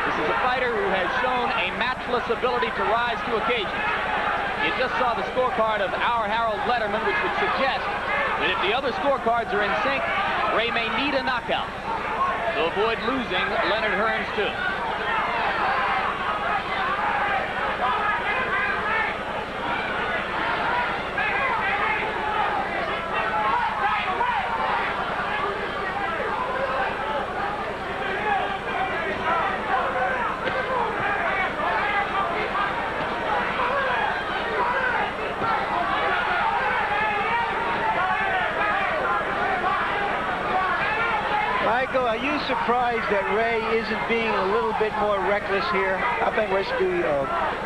This is a fighter who has shown a matchless ability to rise to occasions. You just saw the scorecard of our Harold Letterman, which would suggest that if the other scorecards are in sync, Ray may need a knockout to avoid losing Leonard Hearns too. Michael, are you surprised that Ray isn't being a little bit more reckless here? I think Ray should be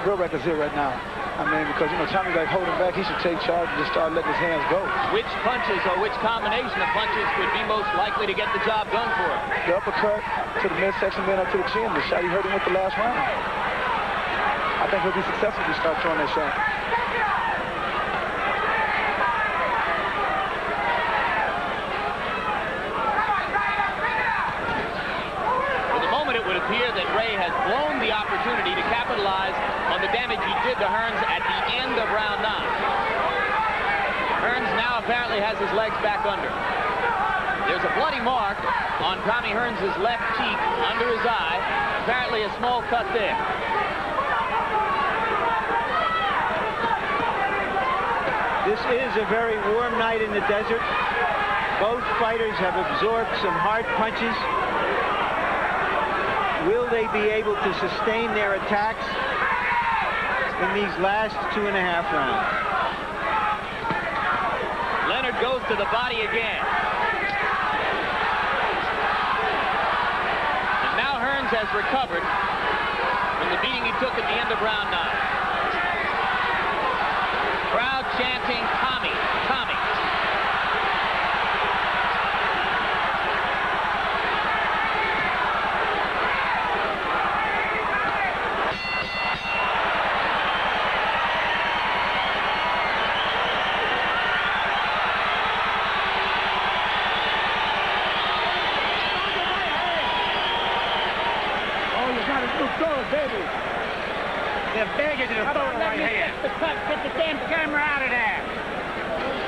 real reckless here right now. I mean, because, you know, Tommy's like holding back. He should take charge and just start letting his hands go. Which punches or which combination of punches would be most likely to get the job done for him? The uppercut to the midsection, then up to the chin. The shot he hurt him with the last round. I think he'll be successful if he starts throwing that shot. Appear that Ray has blown the opportunity to capitalize on the damage he did to Hearns at the end of round 9. Hearns now apparently has his legs back under. There's a bloody mark on Tommy Hearns' left cheek under his eye. Apparently a small cut there. This is a very warm night in the desert. Both fighters have absorbed some hard punches. Will they be able to sustain their attacks in these last 2.5 rounds? Leonard goes to the body again. And now Hearns has recovered from the beating he took at the end of round 9. Crowd chanting, Tommy, Tommy. Baby. They're begging you to throw the right hand. Get the damn camera out of there.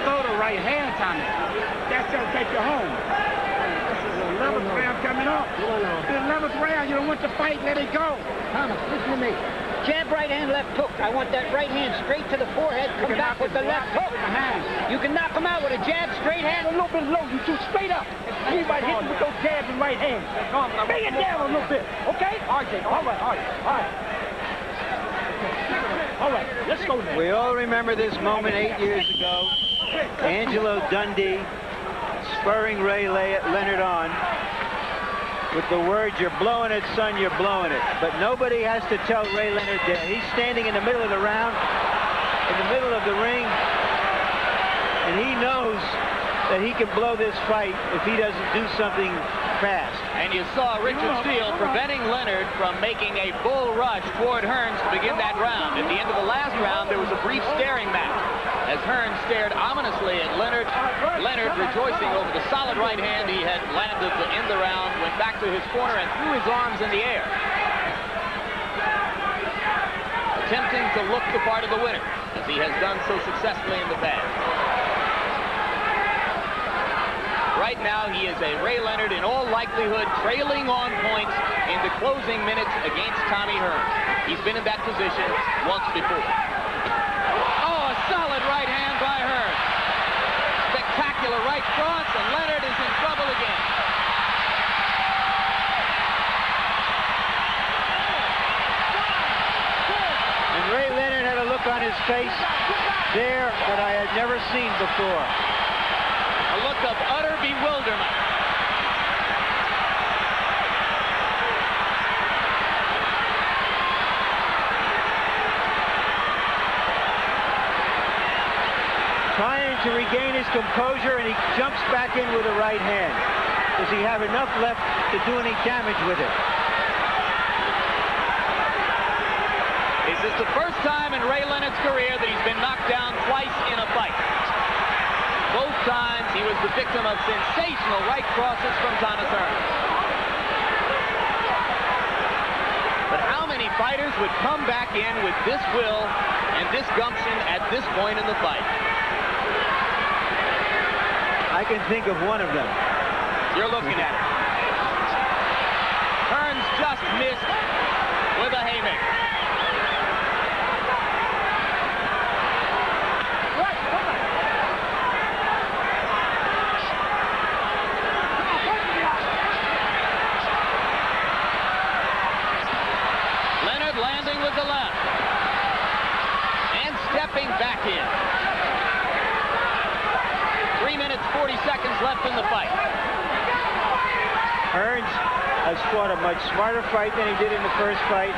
Throw the right hand, Tommy. That's going to take you home. This is the 11th round coming up. The 11th round, you don't want to fight, let it go. Thomas, listen to me. Jab, right hand, left hook. I want that right hand straight to the forehead. Come back with the left hook. You can knock him out with a jab, straight hand. A little bit low. You shoot straight up. Anybody hit you with those jabs and right hands. Bring it down a little bit, okay? All right, Jake. All right, all right, all right. All right, let's go now. We all remember this moment 8 years ago. Angelo Dundee spurring Ray Leonard on with the words, "You're blowing it, son, you're blowing it." But nobody has to tell Ray Leonard that. He's standing in the middle of the round, in the middle of the ring, and he knows that he can blow this fight if he doesn't do something fast. And you saw Richard Steele preventing Leonard from making a bull rush toward Hearns to begin that round. At the end of the last round, there was a brief staring match as Hearns stared ominously at Leonard. Leonard, rejoicing over the solid right hand he had landed to end the round, went back to his corner and threw his arms in the air, attempting to look the part of the winner, as he has done so successfully in the past. Right now, he is a Ray Leonard, in all likelihood, trailing on points in the closing minutes against Tommy Hearns. He's been in that position once before. Oh, a solid right hand by Hearns. Spectacular right cross, and Leonard is in trouble again. And Ray Leonard had a look on his face there that I had never seen before. A look of utter bewilderment. Trying to regain his composure, and he jumps back in with a right hand. Does he have enough left to do any damage with it? Is this the first time in Ray Leonard's career that he's been knocked down twice in a fight? Both times he was the victim of sensational right crosses from Thomas Hearns. But how many fighters would come back in with this will and this gumption at this point in the fight? I can think of one of them. You're looking at it. Hearns just missed with a haymaker. Leonard landing with the left. And stepping back in. 3 minutes, 40 seconds left in the fight. Hearns has fought a much smarter fight than he did in the first fight.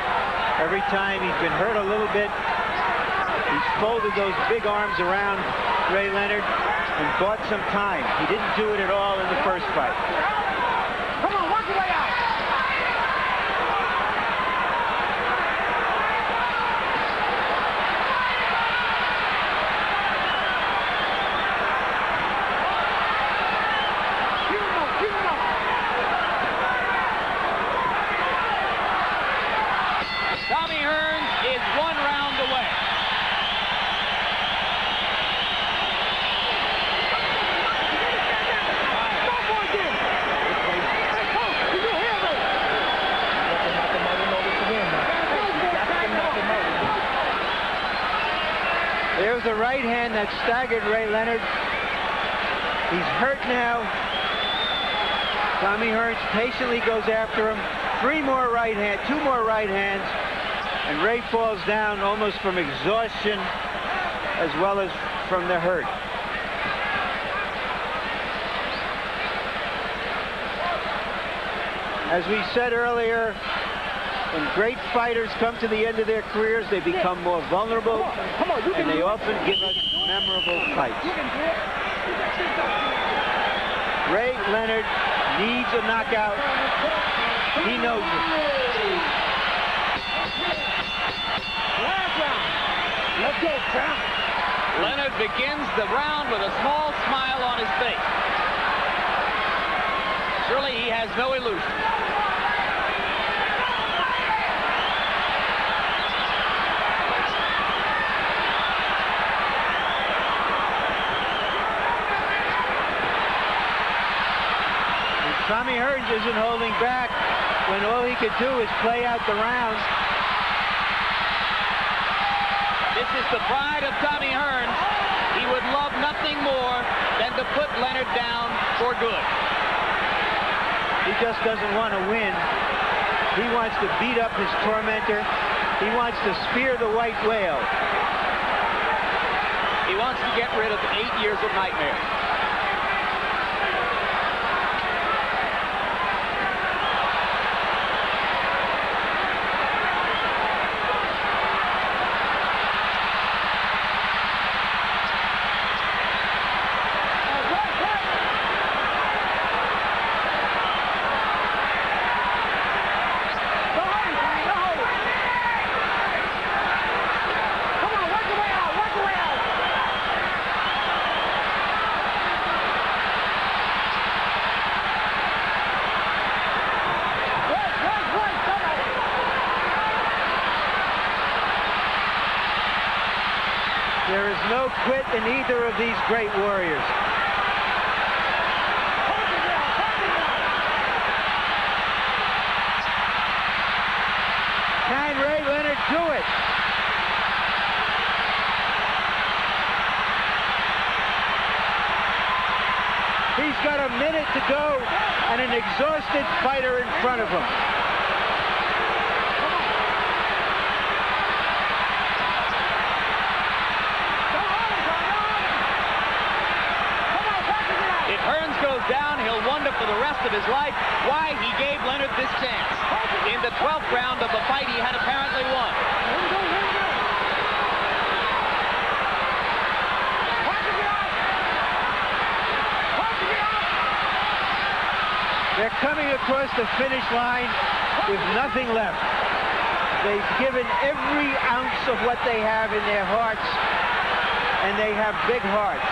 Every time he's been hurt a little bit, he's folded those big arms around Ray Leonard and bought some time. He didn't do it at all in the first fight. Come on, work your way out. Tommy Hearns is 1 round away. There's a right hand that staggered Ray Leonard. He's hurt now. Tommy Hearns patiently goes after him. 2 more right hands. And Ray falls down almost from exhaustion as well as from the hurt. As we said earlier, when great fighters come to the end of their careers, they become more vulnerable, and they often give us memorable fights. Ray Leonard needs a knockout. He knows it. Let's go, champ. Leonard begins the round with a small smile on his face. Surely he has no illusion. Tommy Hearns isn't holding back when all he could do is play out the rounds. This is the pride of Tommy Hearns. He would love nothing more than to put Leonard down for good. He just doesn't want to win. He wants to beat up his tormentor. He wants to spear the white whale. He wants to get rid of 8 years of nightmare. great warriors. Can Ray Leonard do it? He's got a minute to go and an exhausted fighter in front of him. If Hearns goes down, he'll wonder for the rest of his life why he gave Leonard this chance. In the 12th round of the fight, he had apparently won. They're coming across the finish line with nothing left. They've given every ounce of what they have in their hearts, and they have big hearts.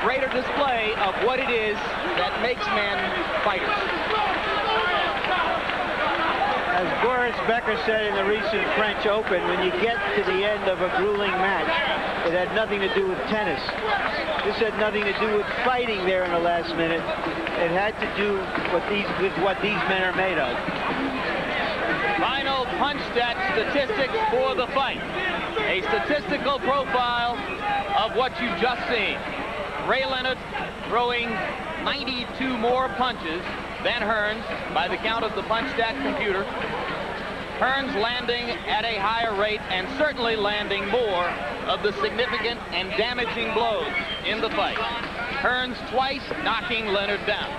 Greater display of what it is that makes men fighters. As Boris Becker said in the recent French Open, when you get to the end of a grueling match, it had nothing to do with tennis. This had nothing to do with fighting there in the last minute. It had to do with what these men are made of. Final punch stat statistics for the fight. A statistical profile of what you've just seen. Ray Leonard throwing 92 more punches than Hearns by the count of the punch stat computer. Hearns landing at a higher rate and certainly landing more of the significant and damaging blows in the fight. Hearns twice knocking Leonard down.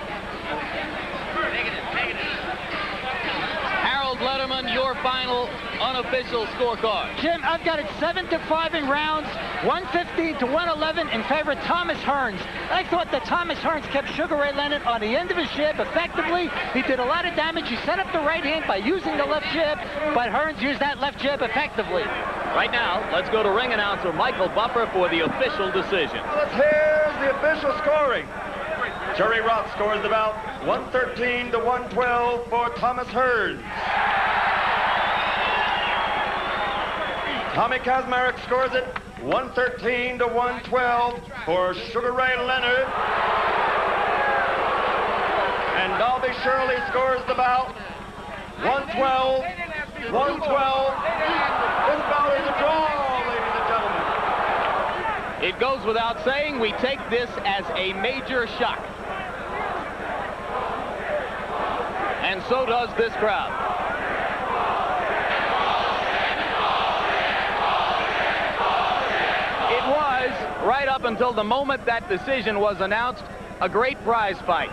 Harold Letterman, your final unofficial scorecard. Jim, I've got it 7-5 in rounds, 115 to 111 in favor of Thomas Hearns. I thought that Thomas Hearns kept Sugar Ray Leonard on the end of his jab effectively. He did a lot of damage. He set up the right hand by using the left jab, but Hearns used that left jab effectively. Right now, let's go to ring announcer Michael Buffer for the official decision. Here's the official scoring. Jerry Roth scores the bout 113 to 112 for Thomas Hearns. Tommy Kazmarek scores it 113 to 112 for Sugar Ray Leonard. And Dalby Shirley scores the bout 112, 112. This bout is a draw, ladies and gentlemen. It goes without saying, we take this as a major shock. And so does this crowd. It was, right up until the moment that decision was announced, a great prize fight.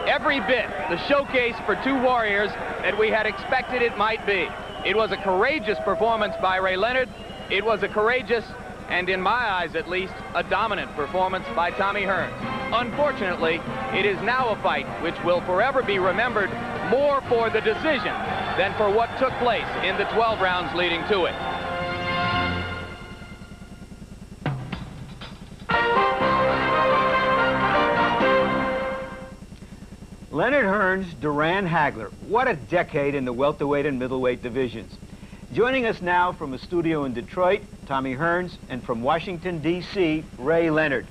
Every bit the showcase for two warriors that we had expected it might be. It was a courageous performance by Ray Leonard. It was a courageous, and in my eyes at least, a dominant performance by Tommy Hearns. Unfortunately, it is now a fight which will forever be remembered more for the decision than for what took place in the 12 rounds leading to it. Leonard Hearns, Duran Hagler. What a decade in the welterweight and middleweight divisions. Joining us now from a studio in Detroit, Tommy Hearns, and from Washington, D.C., Ray Leonard.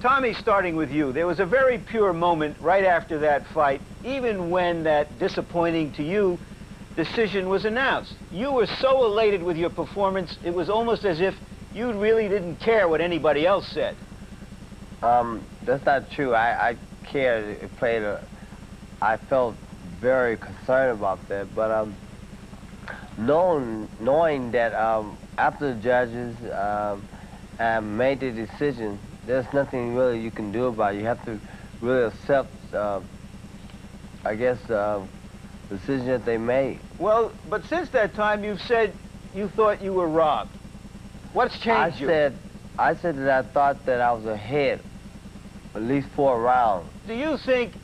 Tommy, starting with you, there was a very pure moment right after that fight, even when that disappointing to you decision was announced. You were so elated with your performance, it was almost as if you really didn't care what anybody else said. That's not true. I cared. I felt very concerned about that, but knowing that after the judges and made the decision, there's nothing really you can do about it. You have to really accept, I guess, the decision that they made. Well, but since that time, you've said you thought you were robbed. What's changed you? I said that I thought that I was ahead at least 4 rounds. Do you think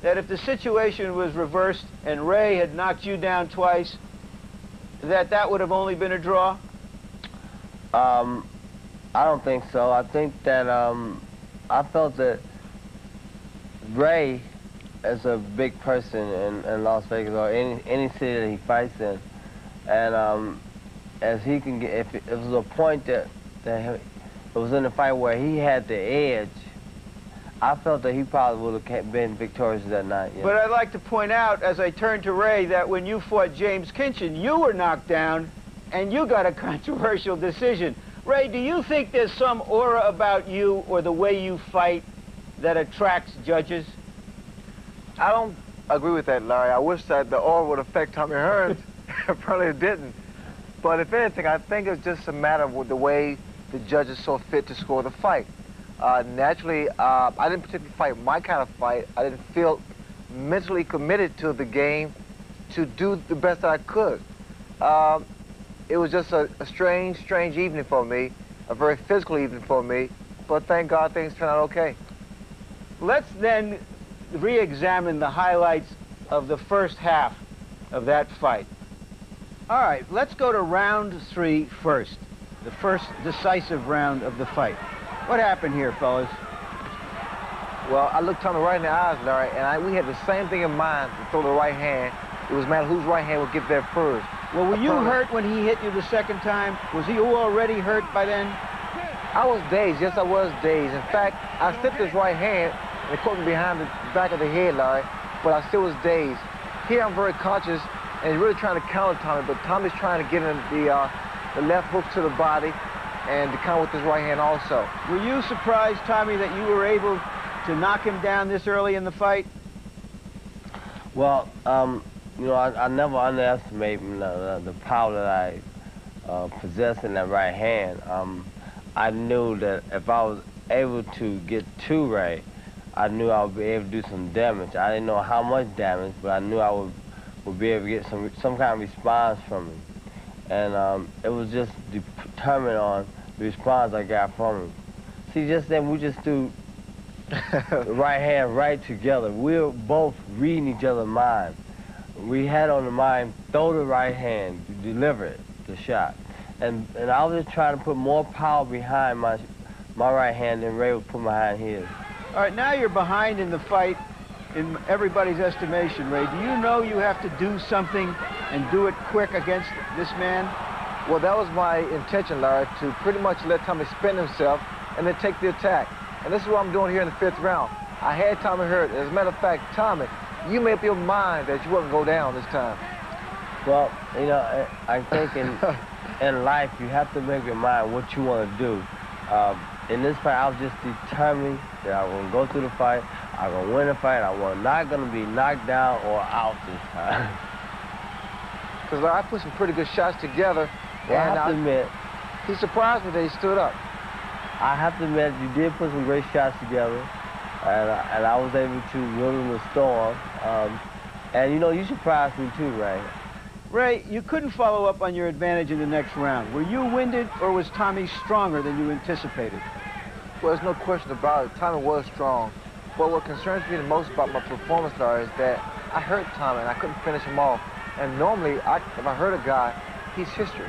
that if the situation was reversed and Ray had knocked you down twice, that would have only been a draw? I don't think so. I think that I felt that Ray is a big person in Las Vegas or any city that he fights in, and as he can get, if it was a point that it was in the fight where he had the edge, I felt that he probably would have been victorious that night. Yeah. But I'd like to point out, as I turn to Ray, that when you fought James Kinchin, you were knocked down, and you got a controversial decision. Ray, do you think there's some aura about you or the way you fight that attracts judges? I don't agree with that, Larry. I wish that the aura would affect Tommy Hearns. Apparently it didn't. But if anything, I think it's just a matter of the way the judges saw fit to score the fight. Naturally, I didn't particularly fight my kind of fight. I didn't feel mentally committed to the game to do the best I could. It was just a strange evening for me, a very physical evening for me, but thank God things turned out okay. Let's then re-examine the highlights of the first half of that fight. All right, let's go to round 3 first, the first decisive round of the fight. What happened here, fellas? Well, I looked Tommy right in the eyes, Larry, and we had the same thing in mind to throw the right hand. It was a matter whose right hand would get there first. Well, were you hurt when he hit you the second time? Was you already hurt by then? I was dazed. Yes, I was dazed. In fact, I slipped his right hand, and it caught me behind the back of the head, Larry, but I still was dazed. Here I'm very conscious and really trying to counter Tommy, but Tommy's trying to get in the left hook to the body and to counter with his right hand also. Were you surprised, Tommy, that you were able to knock him down this early in the fight? Well, you know, I never underestimate the power that I possess in that right hand. I knew that if I was able to get to Ray, I knew I would be able to do some damage. I didn't know how much damage, but I knew I would be able to get some kind of response from him. And it was just determined on the response I got from him. See, just then we just threw the right hand right together. We were both reading each other's mind. We had on the mind, throw the right hand, deliver it, the shot. And I was just trying to put more power behind my right hand than Ray would put behind his. All right, now you're behind in the fight in everybody's estimation, Ray. Do you know you have to do something and do it quick against this man? Well, that was my intention, Larry, to pretty much let Tommy spin himself and then take the attack. And this is what I'm doing here in the 5th round. I had Tommy hurt. As a matter of fact, Tommy, you made up your mind that you wouldn't go down this time. Well, you know, I think in life you have to make your mind what you want to do. In this fight, I was just determined that I was going to go through the fight, I was going to win the fight, I was not going to be knocked down or out this time. Because I put some pretty good shots together. Well, I have to admit, he surprised me that he stood up. I have to admit, you did put some great shots together, and I was able to weather the storm. And, you know, you surprised me too, Ray. Ray, you couldn't follow up on your advantage in the next round. Were you winded, or was Tommy stronger than you anticipated? Well, there's no question about it. Tommy was strong. But what concerns me the most about my performance, Larry, is that I hurt Tommy, and I couldn't finish him off. And normally, if I hurt a guy, he's history.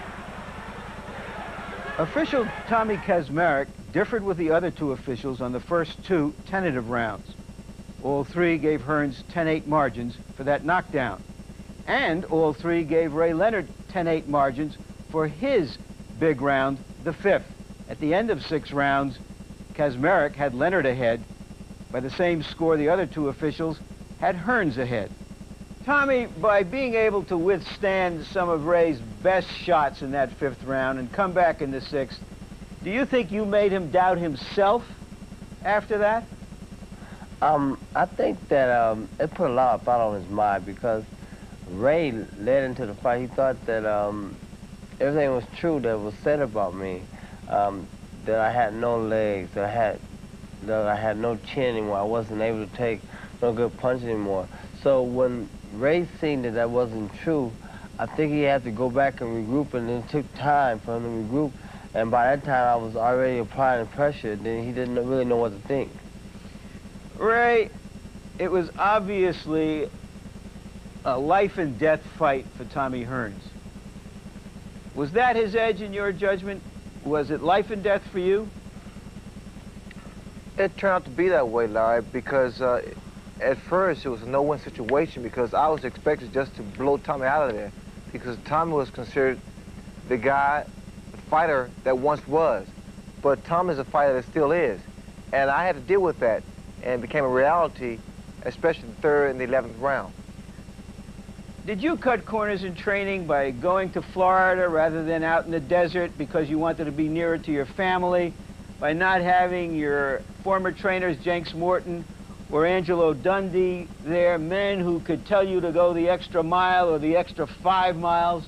Official Tommy Kazmarek differed with the other 2 officials on the first 2 tentative rounds. All 3 gave Hearns 10-8 margins for that knockdown. And all 3 gave Ray Leonard 10-8 margins for his big round, the 5th. At the end of 6 rounds, Kazmarek had Leonard ahead. By the same score, the other 2 officials had Hearns ahead. Tommy, by being able to withstand some of Ray's best shots in that 5th round and come back in the 6th, do you think you made him doubt himself after that? I think that it put a lot of thought on his mind because Ray led into the fight. He thought that everything was true that was said about me. that I had no legs, that I had no chin anymore. I wasn't able to take no good punch anymore. So when Ray seen that wasn't true, I think he had to go back and regroup, and it took time for him to regroup. And by that time, I was already applying pressure. Then he didn't really know what to think. Ray, it was obviously a life and death fight for Tommy Hearns. Was that his edge in your judgment? Was it life and death for you? It turned out to be that way, Larry, because at first it was a no-win situation because I was expected just to blow Tommy out of there because Tommy was considered the guy, the fighter that once was. But Tommy's a fighter that still is. And I had to deal with that, and it became a reality, especially the 3rd and the 11th round. Did you cut corners in training by going to Florida rather than out in the desert because you wanted to be nearer to your family, by not having your former trainers, Jenks Morton or Angelo Dundee, there, men who could tell you to go the extra mile or the extra 5 miles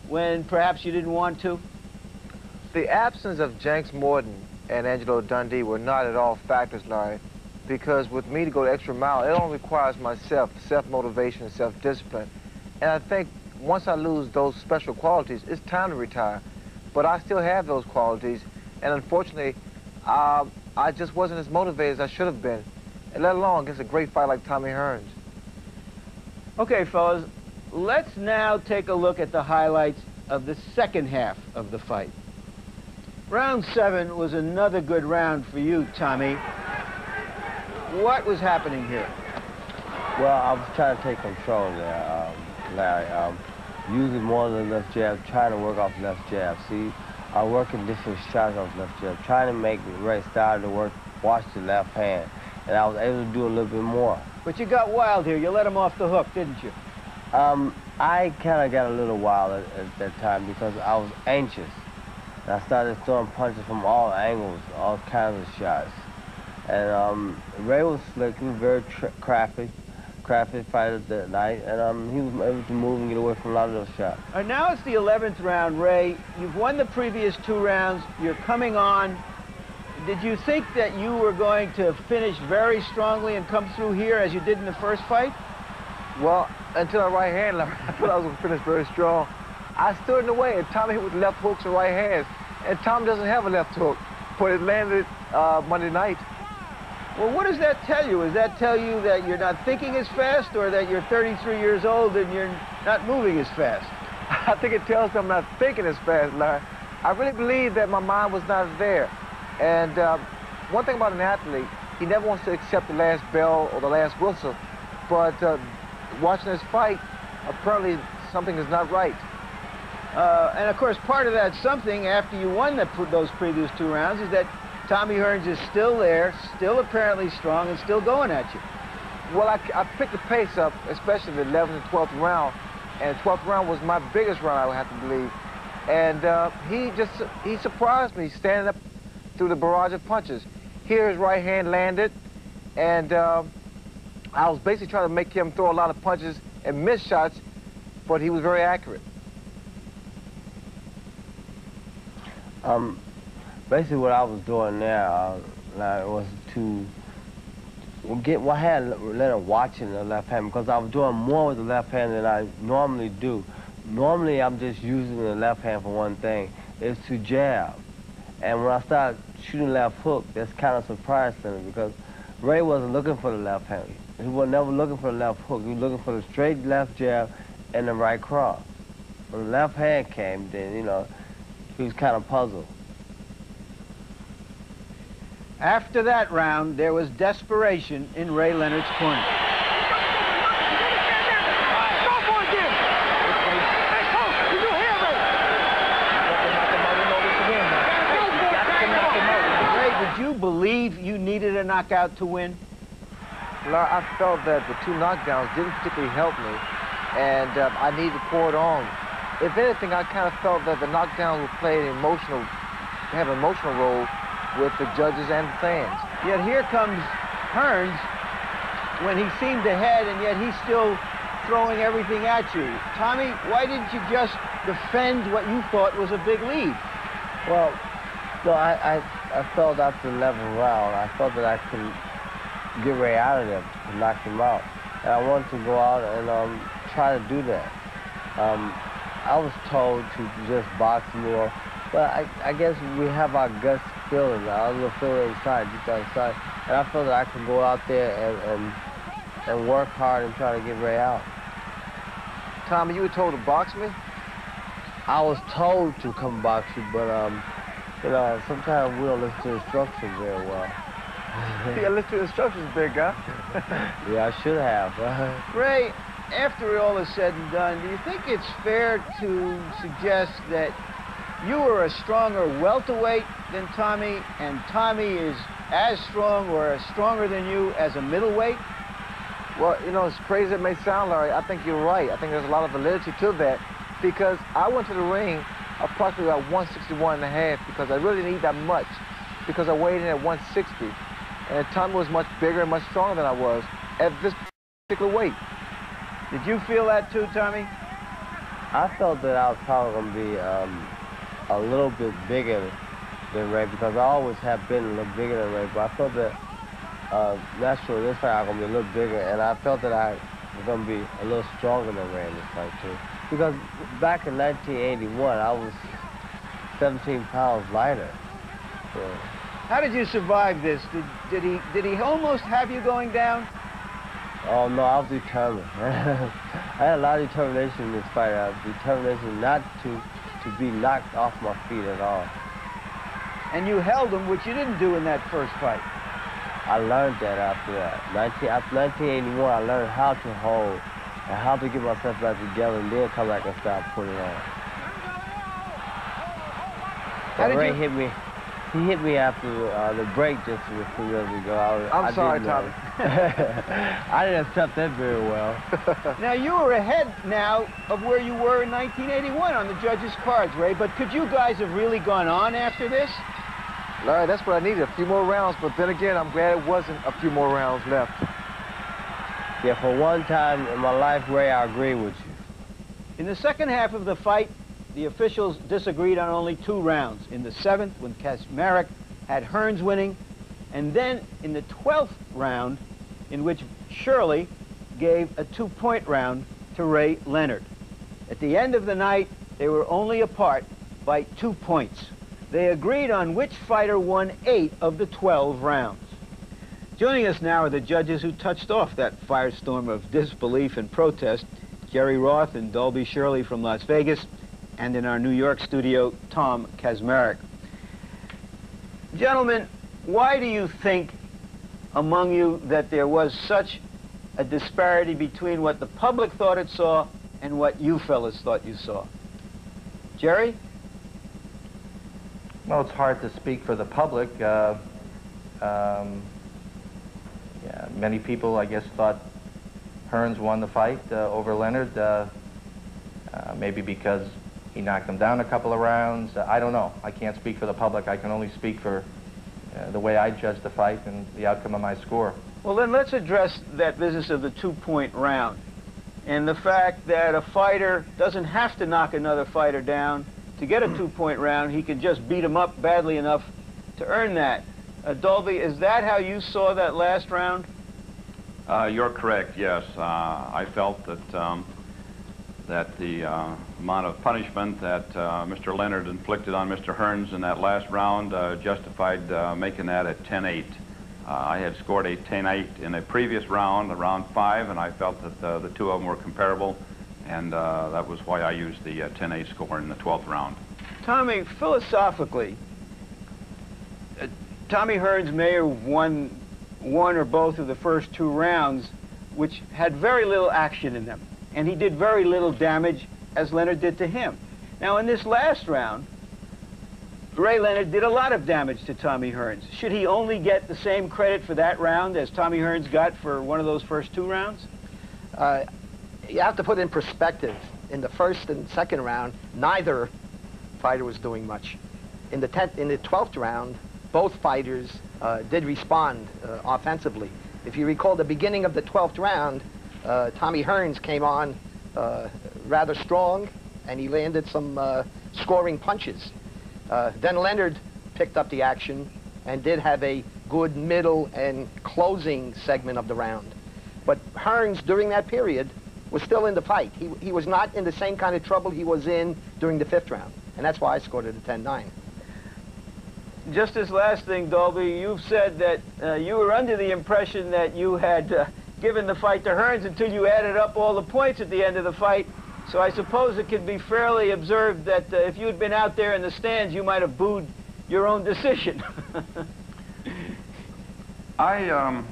when perhaps you didn't want to? The absence of Jenks Morton and Angelo Dundee were not at all factors, Larry, because with me to go the extra mile, it only requires myself, self-motivation, self-discipline. And I think once I lose those special qualities, it's time to retire. But I still have those qualities, and unfortunately, I just wasn't as motivated as I should have been, and let alone against a great fight like Tommy Hearns. Okay, fellas, let's now take a look at the highlights of the second half of the fight. Round 7 was another good round for you, Tommy. What was happening here? Well, I was trying to take control there, Larry. Using more of the left jab, trying to work off the left jab. See, I work in different shots off left jab, trying to make Ray start to work, watch the left hand, and I was able to do a little bit more. But you got wild here. You let him off the hook, didn't you? I kind of got a little wild at that time because I was anxious. And I started throwing punches from all angles, all kinds of shots. And Ray was slick, he was very crafty fighter that night, and he was able to move and get away from a lot of those shots. Now it's the 11th round, Ray. You've won the previous 2 rounds. You're coming on. Did you think that you were going to finish very strongly and come through here as you did in the first fight? Well, until that right hand, I thought I was going to finish very strong. I stood in the way, and Tommy hit with left hooks and right hands. And Tom doesn't have a left hook, but it landed Monday night. Well, what does that tell you? Does that tell you that you're not thinking as fast, or that you're 33 years old and you're not moving as fast? I think it tells me I'm not thinking as fast, Larry. I really believe that my mind was not there. And one thing about an athlete, he never wants to accept the last bell or the last whistle. But watching this fight, apparently something is not right. And of course, part of that something after you won those previous 2 rounds is that Tommy Hearns is still there, still apparently strong, and still going at you. Well, I picked the pace up, especially the 11th and 12th round. And the 12th round was my biggest round, I would have to believe. And he surprised me standing up through the barrage of punches. Here his right hand landed, and I was basically trying to make him throw a lot of punches and miss shots, but he was very accurate. Basically what I was doing there was to I had Leonard watching the left hand because I was doing more with the left hand than I normally do. Normally I'm just using the left hand for one thing, is to jab. And when I started shooting left hook, that's kind of surprised to me because Ray wasn't looking for the left hand. He was never looking for the left hook. He was looking for the straight left jab and the right cross. When the left hand came, then, you know, he was kind of puzzled. After that round, there was desperation in Ray Leonard's corner. Ray, did you believe you needed a knockout to win? Larry, I felt that the 2 knockdowns didn't particularly help me, and I needed to pour it on. If anything, I kind of felt that the knockdowns would play an emotional role with the judges and the fans. Yet here comes Hearns when he seemed ahead, and yet he's still throwing everything at you. Tommy, why didn't you just defend what you thought was a big lead? Well, no, I I felt after the 11th round, I felt that I could get Ray out of there to knock him out. And I wanted to go out and try to do that. I was told to just box more, but I guess we have our guts feeling, our little feeling inside, deep down inside. And I felt that I could go out there and work hard and try to get Ray out. Tommy, you were told to box me? I was told to come box you, but you know, sometimes we don't listen to instructions very well. You gotta listen to instructions, big guy. Yeah, I should have. Ray, after all is said and done, do you think it's fair to suggest that you are a stronger welterweight than Tommy, and Tommy is as strong or stronger than you as a middleweight? Well, you know, as crazy as it may sound, Larry, I think you're right. I think there's a lot of validity to that, because I went to the ring approximately about 161 and a half, because I really didn't eat that much, because I weighed in at 160. And Tommy was much bigger and much stronger than I was at this particular weight. Did you feel that too, Tommy? I felt that I was probably going to be a little bit bigger than Ray, because I always have been a little bigger than Ray, but I felt that naturally this fight I was going to be a little bigger, and I felt that I was going to be a little stronger than Ray in this fight too. Because back in 1981, I was 17 pounds lighter. So. How did you survive this? Did he almost have you going down? Oh no, I was determined. I had a lot of determination in this fight. I was determination not to be knocked off my feet at all. And you held him, which you didn't do in that first fight. I learned that after that. After 1981, I learned how to hold and how to get myself back together, and then come back and start putting on. How did Ray you hit me? He hit me after the break just a few minutes ago. I'm sorry, Tommy. I didn't accept that very well. Now, you are ahead now of where you were in 1981 on the judges' cards, Ray, but could you guys have really gone on after this? Larry, that's what I needed, a few more rounds, but then again, I'm glad it wasn't a few more rounds left. Yeah, for one time in my life, Ray, I agree with you. In the second half of the fight, the officials disagreed on only 2 rounds. In the 7th, when Kaczmarek had Hearns winning, and then in the 12th round, in which Shirley gave a 2-point round to Ray Leonard. At the end of the night, they were only apart by 2 points. They agreed on which fighter won 8 of the 12 rounds. Joining us now are the judges who touched off that firestorm of disbelief and protest, Jerry Roth and Dolby Shirley from Las Vegas, and in our New York studio, Tom Kaczmarek. Gentlemen, why do you think among you that there was such a disparity between what the public thought it saw and what you fellas thought you saw? Jerry? Well, it's hard to speak for the public. Yeah, many people, I guess, thought Hearns won the fight over Leonard, maybe because he knocked him down a couple of rounds. I don't know. I can't speak for the public. I can only speak for the way I judge the fight and the outcome of my score. Well, then let's address that business of the 2-point round and the fact that a fighter doesn't have to knock another fighter down to get a 2-point round. He can just beat him up badly enough to earn that. Dolby, is that how you saw that last round? You're correct, yes. I felt that that the amount of punishment that Mr. Leonard inflicted on Mr. Hearns in that last round justified making that a 10-8. I had scored a 10-8 in a previous round, round 5, and I felt that the two of them were comparable, and that was why I used the 10-8 score in the 12th round. Tommy, philosophically, Tommy Hearns may have won one or both of the first 2 rounds, which had very little action in them. And he did very little damage, as Leonard did to him. Now, in this last round, Ray Leonard did a lot of damage to Tommy Hearns. Should he only get the same credit for that round as Tommy Hearns got for one of those first 2 rounds? You have to put in perspective. In the first and second round, neither fighter was doing much. In the 12th round, both fighters did respond offensively. If you recall the beginning of the 12th round, Tommy Hearns came on rather strong, and he landed some scoring punches. Then Leonard picked up the action and did have a good middle and closing segment of the round. But Hearns, during that period, was still in the fight. He was not in the same kind of trouble he was in during the 5th round, and that's why I scored it a 10-9. Just this last thing, Dolby, you've said that you were under the impression that you had given the fight to Hearns until you added up all the points at the end of the fight. So I suppose it could be fairly observed that if you had been out there in the stands, you might have booed your own decision. Well,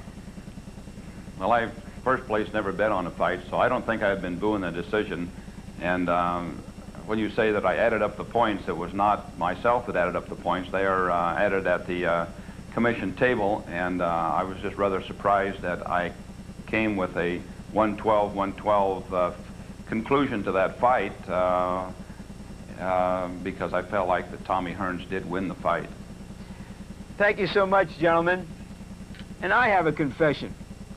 I, first place, never bet on a fight, so I don't think I've been booing the decision. And when you say that I added up the points, it was not myself that added up the points. They are added at the commission table, and I was just rather surprised that I came with a 112-112 conclusion to that fight because I felt like that Tommy Hearns did win the fight. Thank you so much, gentlemen. And I have a confession.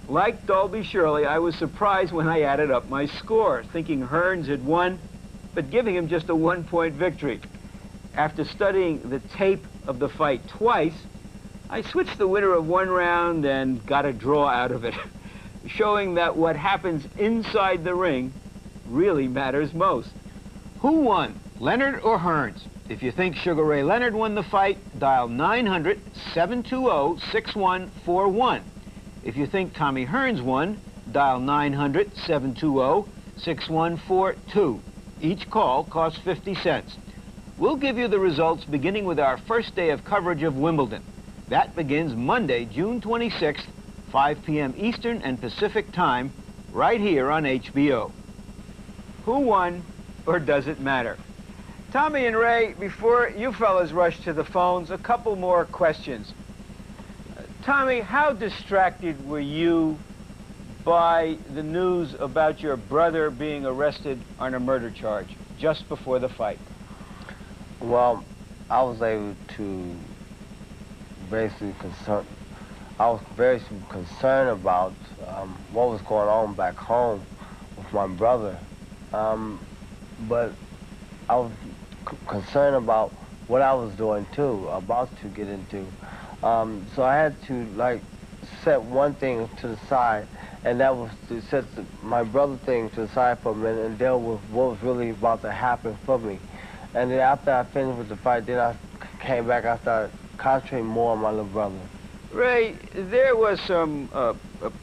Like Dolby Shirley, I was surprised when I added up my score, thinking Hearns had won, but giving him just a 1-point victory. After studying the tape of the fight twice, I switched the winner of one round and got a draw out of it, showing that what happens inside the ring really matters most. Who won, Leonard or Hearns? If you think Sugar Ray Leonard won the fight, dial 900-720-6141. If you think Tommy Hearns won, dial 900-720-6142. Each call costs 50 cents. We'll give you the results beginning with our first day of coverage of Wimbledon. That begins Monday, June 26th, 5 p.m. Eastern and Pacific Time, right here on HBO. Who won, or does it matter? Tommy and Ray, before you fellas rush to the phones, a couple more questions. Tommy, how distracted were you by the news about your brother being arrested on a murder charge just before the fight? Well, I was able to basically I was very concerned about what was going on back home with my brother. But I was concerned about what I was doing too, about to get into. So I had to like set one thing to the side, and that was to set my brother thing to the side for a minute and deal with what was really about to happen for me. And then after I finished with the fight, then I came back, I started concentrating more on my little brother. Ray, there was some a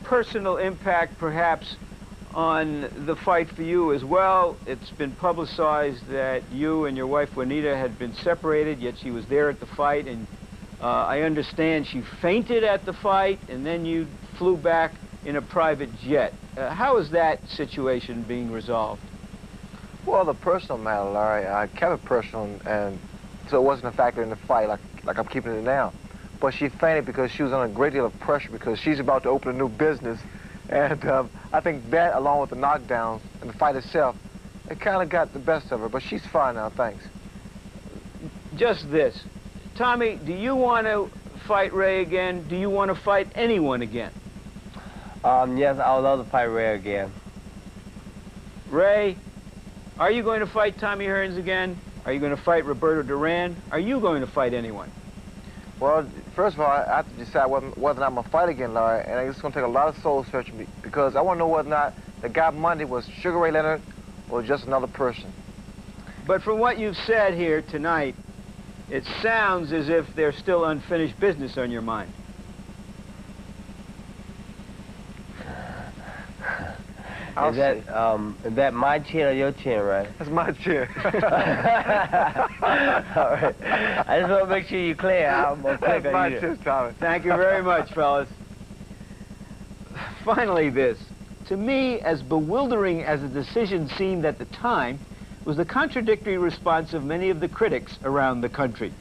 personal impact perhaps on the fight for you as well. It's been publicized that you and your wife Juanita had been separated, yet she was there at the fight, and I understand she fainted at the fight, and then you flew back in a private jet. How is that situation being resolved? Well, the personal matter, Larry, I kept it personal, and so it wasn't a factor in the fight like I'm keeping it now. But she fainted because she was under a great deal of pressure because she's about to open a new business. And I think that, along with the knockdowns and the fight itself, it kind of got the best of her. But she's fine now, thanks. Just this. Tommy, do you want to fight Ray again? Do you want to fight anyone again? Yes, I would love to fight Ray again. Ray, are you going to fight Tommy Hearns again? Are you going to fight Roberto Duran? Are you going to fight anyone? Well, first of all, I have to decide whether or not I'm going to fight again, Larry, and it's going to take a lot of soul searching because I want to know whether or not the guy Monday was Sugar Ray Leonard or just another person. But from what you've said here tonight, it sounds as if there's still unfinished business on your mind. Is that my chin or your chin, right? That's my chin. All right. I just want to make sure you're clear. I'm going to click on you. That's my chin, Tommy. Thank you very much, fellas. Finally, this. To me, as bewildering as the decision seemed at the time, was the contradictory response of many of the critics around the country.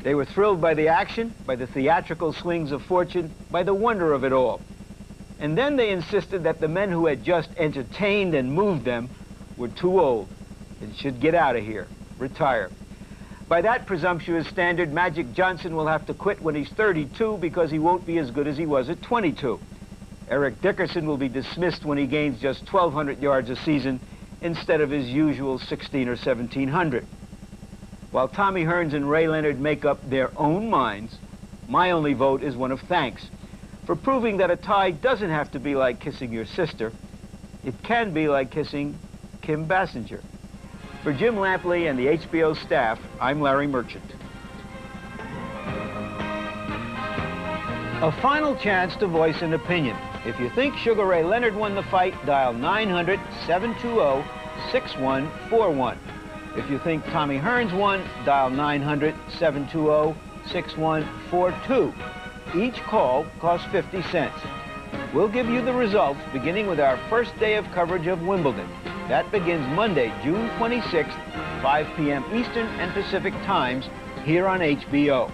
They were thrilled by the action, by the theatrical swings of fortune, by the wonder of it all. And then they insisted that the men who had just entertained and moved them were too old and should get out of here, retire. By that presumptuous standard, Magic Johnson will have to quit when he's 32 because he won't be as good as he was at 22. Eric Dickerson will be dismissed when he gains just 1,200 yards a season instead of his usual 1,600 or 1,700. While Tommy Hearns and Ray Leonard make up their own minds, My only vote is one of thanks for proving that a tie doesn't have to be like kissing your sister. It can be like kissing Kim Basinger. For Jim Lampley and the HBO staff, I'm Larry Merchant. A final chance to voice an opinion. If you think Sugar Ray Leonard won the fight, dial 900-720-6141. If you think Tommy Hearns won, dial 900-720-6142. Each call costs 50 cents. We'll give you the results beginning with our first day of coverage of Wimbledon. That begins Monday, June 26th, 5 p.m. Eastern and Pacific times, here on HBO.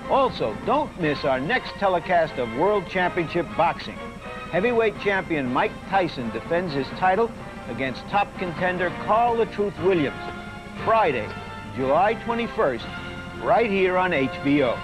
Also, don't miss our next telecast of World Championship Boxing. Heavyweight champion Mike Tyson defends his title against top contender Carl the Truth Williams. Friday, July 21st, right here on HBO.